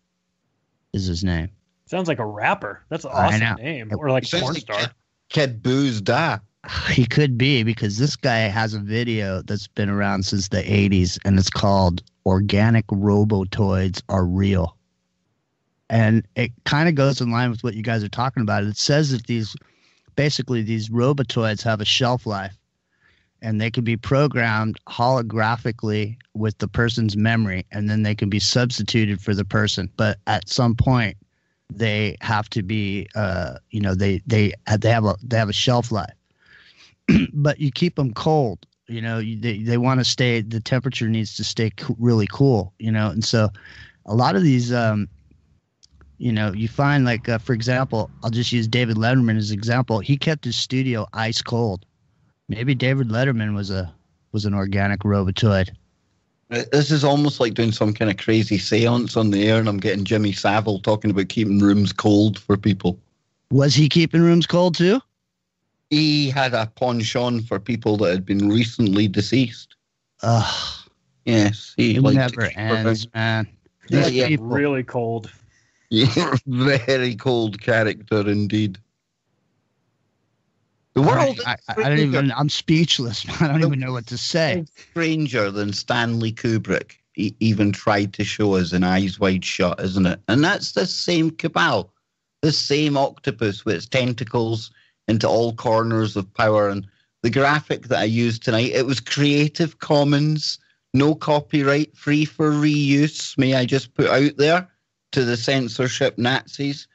is his name. Sounds like a rapper. That's an awesome name. Or like a porn star. Kid Booze Da. He could be, because this guy has a video that's been around since the 80s, and it's called Organic Robotoids Are Real. And it kind of goes in line with what you guys are talking about. It says that these robotoids have a shelf life, and they can be programmed holographically with the person's memory, and then they can be substituted for the person. But at some point, they have to be, they have a shelf life. But you keep them cold, they want to stay, the temperature needs to stay really cool, and so a lot of these, you find, like, for example, I'll just use David Letterman as an example. He kept his studio ice cold. Maybe David Letterman was an organic robotoid. This is almost like doing some kind of crazy seance on the air, and I'm getting Jimmy Savile talking about keeping rooms cold for people. Was he keeping rooms cold too? He had a penchant for people that had been recently deceased. Yes, he never ends, man. Yeah, really cold. Yeah, very cold character indeed. The world. I'm speechless. I don't even know what to say. Stranger than Stanley Kubrick even tried to show us in Eyes Wide Shut, isn't it? And that's the same cabal, the same octopus with its tentacles into all corners of power. And the graphic that I used tonight, it was Creative Commons, no copyright, free for reuse. May I just put out there to the censorship Nazis?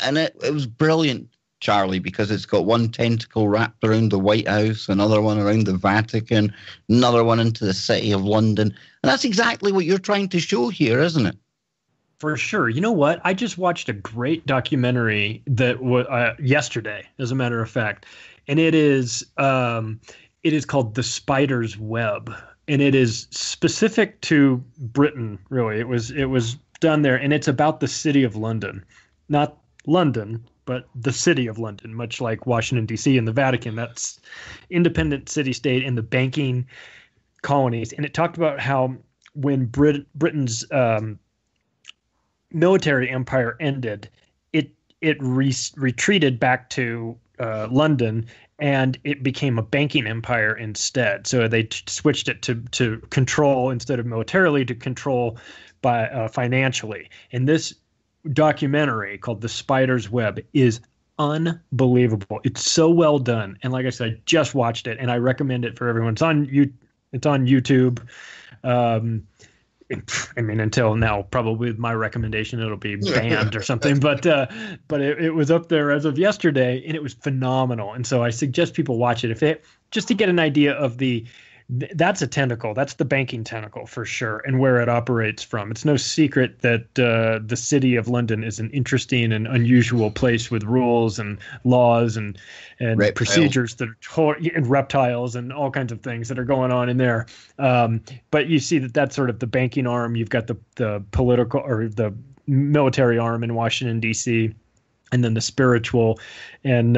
And it was brilliant, Charlie, because it's got one tentacle wrapped around the White House, another one around the Vatican, another one into the city of London. And that's exactly what you're trying to show here, isn't it? For sure. You know what? I just watched a great documentary that yesterday, as a matter of fact, and it is called The Spider's Web, and it is specific to Britain. Really, it was done there, and it's about the city of London, not London, but the city of London, much like Washington, D.C. and the Vatican. That's independent city-state in the banking colonies. And it talked about how when Britain's military empire ended, it retreated back to London, and it became a banking empire instead. So they switched it to control instead of militarily, to control by financially. And this documentary called The Spider's Web is unbelievable. It's so well done. And like I said, I just watched it, and I recommend it for everyone. It's on YouTube. I mean, until now, probably with my recommendation, it'll be banned or something. But it was up there as of yesterday, and it was phenomenal. And so I suggest people watch it just to get an idea of that's a tentacle. That's the banking tentacle for sure, and where it operates from. It's no secret that the city of London is an interesting and unusual place with rules and laws and procedures that are and reptiles and all kinds of things that are going on in there. But you see that's sort of the banking arm. You've got the political or the military arm in Washington, D.C., and then the spiritual and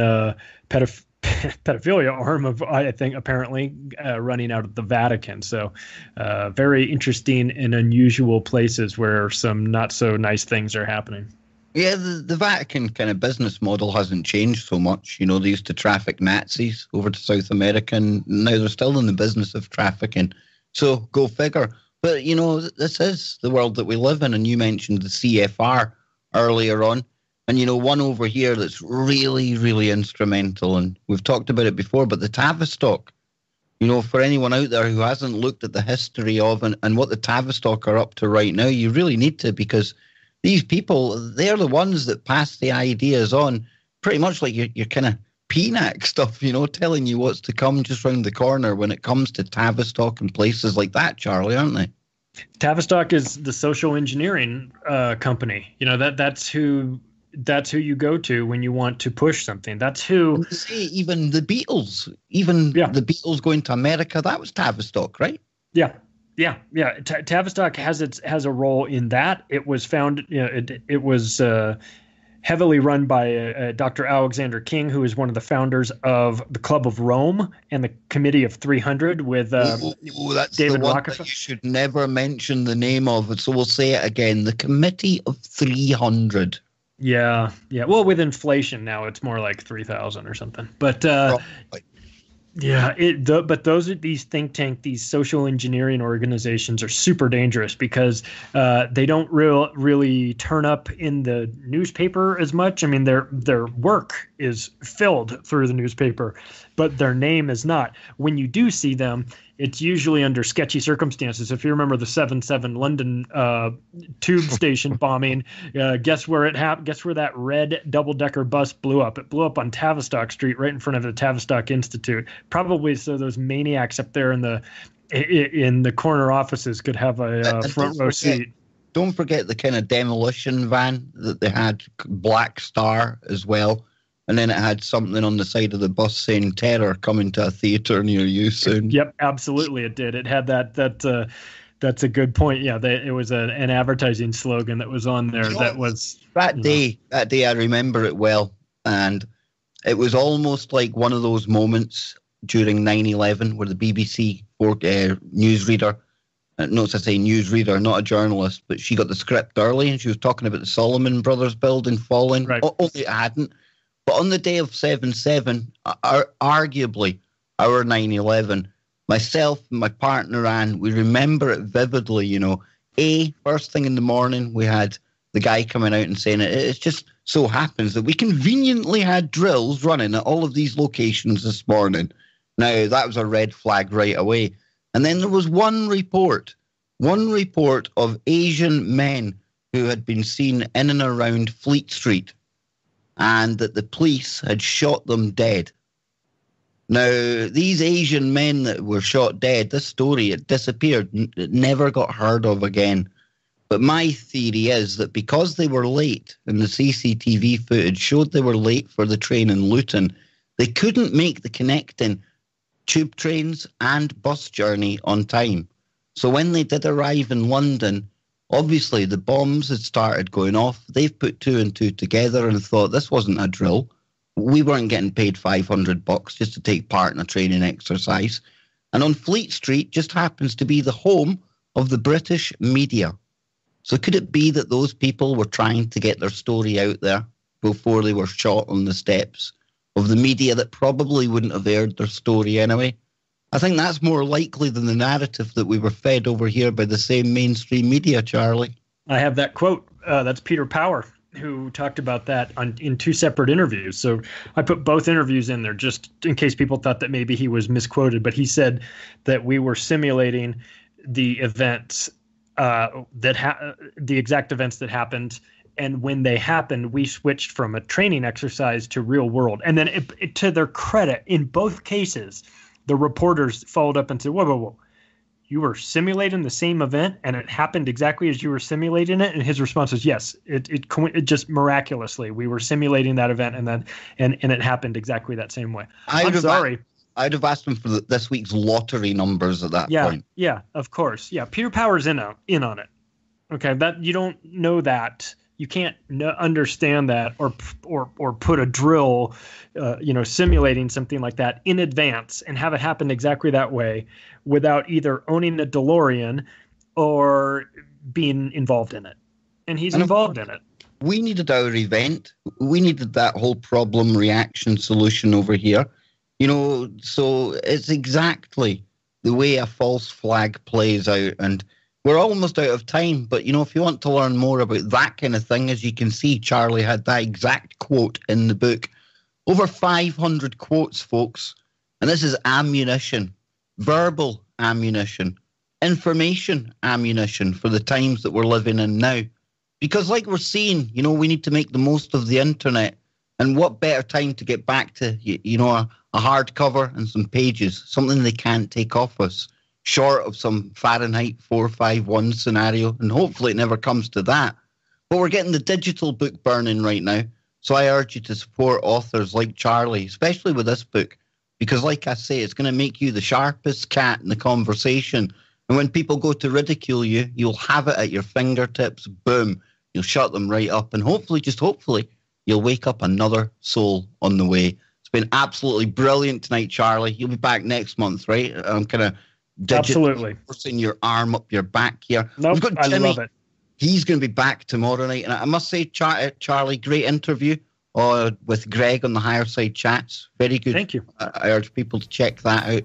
pedophilia arm of, I think, apparently running out of the Vatican. So very interesting and unusual places where some not so nice things are happening. Yeah, the Vatican kind of business model hasn't changed so much. You know, they used to traffic Nazis over to South America, and now they're still in the business of trafficking. So go figure. But, you know, this is the world that we live in, and you mentioned the CFR earlier on. And, you know, one over here that's really, really instrumental, and we've talked about it before, but the Tavistock, you know, for anyone out there who hasn't looked at the history of and what the Tavistock are up to right now, you really need to, because these people, they're the ones that pass the ideas on, pretty much like your kind of PNAC stuff, you know, telling you what's to come just round the corner when it comes to Tavistock and places like that, Charlie, aren't they? Tavistock is the social engineering company. You know, that's who you go to when you want to push something. That's who. Say even the Beatles, the Beatles going to America, that was Tavistock, right? Yeah. Tavistock has a role in that. It was found. You know, it was heavily run by Dr. Alexander King, who is one of the founders of the Club of Rome and the Committee of 300 with that's David the one Rockefeller. That you should never mention the name of it, so we'll say it again. The Committee of 300. Yeah. Well, with inflation now, it's more like 3,000 or something. But yeah, but these think tank, these social engineering organizations are super dangerous because they don't really turn up in the newspaper as much. I mean, their work is filled through the newspaper, but their name is not. When you do see them, it's usually under sketchy circumstances. If you remember the 7/7 London tube station bombing, guess where that red double-decker bus blew up? It blew up on Tavistock Street, right in front of the Tavistock Institute. Probably so those maniacs up there in the corner offices could have a front row seat. Don't forget the kind of demolition van that they had, Black Star as well. And then it had something on the side of the bus saying "Terror coming to a theater near you soon." Yep, absolutely, it did. It had that. That's a good point. Yeah, it was an advertising slogan that was on there. That day. I remember it well, and it was almost like one of those moments during 9/11 where the BBC newsreader, notice I say newsreader, not a journalist, but she got the script early and she was talking about the Solomon Brothers building falling. Right. Only it hadn't. But on the day of 7/7, arguably our 9/11, myself and my partner Anne, we remember it vividly. You know, first thing in the morning, we had the guy coming out and saying it just so happens that we conveniently had drills running at all of these locations this morning. Now, that was a red flag right away. And then there was one report of Asian men who had been seen in and around Fleet Street, and that the police had shot them dead. Now, these Asian men that were shot dead, this story, it disappeared. It never got heard of again. But my theory is that because they were late, and the CCTV footage showed they were late for the train in Luton, they couldn't make the connecting tube trains and bus journey on time. So when they did arrive in London, Obviously, the bombs had started going off. They've put two and two together and thought this wasn't a drill. We weren't getting paid $500 just to take part in a training exercise. And on Fleet Street just happens to be the home of the British media. So could it be that those people were trying to get their story out there before they were shot on the steps of the media that probably wouldn't have aired their story anyway? I think that's more likely than the narrative that we were fed over here by the same mainstream media, Charlie. I have that quote. That's Peter Power, who talked about that in two separate interviews. So I put both interviews in there just in case people thought that maybe he was misquoted. But he said that we were simulating the events, the exact events that happened. And when they happened, we switched from a training exercise to real world. And then to their credit, in both cases, the reporters followed up and said, whoa. You were simulating the same event and it happened exactly as you were simulating it? And his response was, yes, it just miraculously. We were simulating that event and it happened exactly that same way. I'm sorry. I'd have asked him for this week's lottery numbers at that point. Yeah, of course. Yeah, Peter Power's in on it. Okay, that you don't know that. You can't understand that or put a drill, simulating something like that in advance and have it happen exactly that way without either owning the DeLorean or being involved in it. And he's involved in it. We needed our event. We needed that whole problem reaction solution over here. So it's exactly the way a false flag plays out. And we're almost out of time, but, if you want to learn more about that kind of thing, as you can see, Charlie had that exact quote in the book. Over 500 quotes, folks. And this is ammunition, verbal ammunition, information ammunition for the times that we're living in now. Because like we're seeing, we need to make the most of the internet. And what better time to get back to, a hardcover and some pages, something they can't take off us. Short of some Fahrenheit 451 scenario, and hopefully it never comes to that. But we're getting the digital book burning right now, so I urge you to support authors like Charlie, especially with this book, because like I say, it's going to make you the sharpest cat in the conversation, and when people go to ridicule you, you'll have it at your fingertips, boom, you'll shut them right up, and hopefully, just hopefully, you'll wake up another soul on the way. It's been absolutely brilliant tonight, Charlie. You'll be back next month, right? I'm kind of absolutely forcing your arm up your back here. Nope, I love it. He's going to be back tomorrow night. And I must say, Charlie, great interview with Greg on the Higher Side Chats. Very good. Thank you. I urge people to check that out.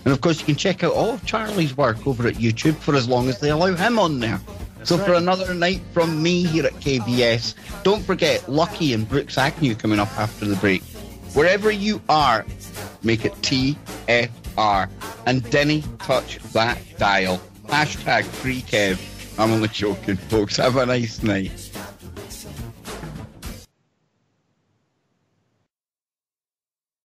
And, of course, you can check out all of Charlie's work over at YouTube for as long as they allow him on there. That's right. For another night from me here at KBS, don't forget Lucky and Brooks Agnew coming up after the break. Wherever you are, make it TFR. And Denny, touch that dial. #FreeKev. I'm only joking, folks. Have a nice night.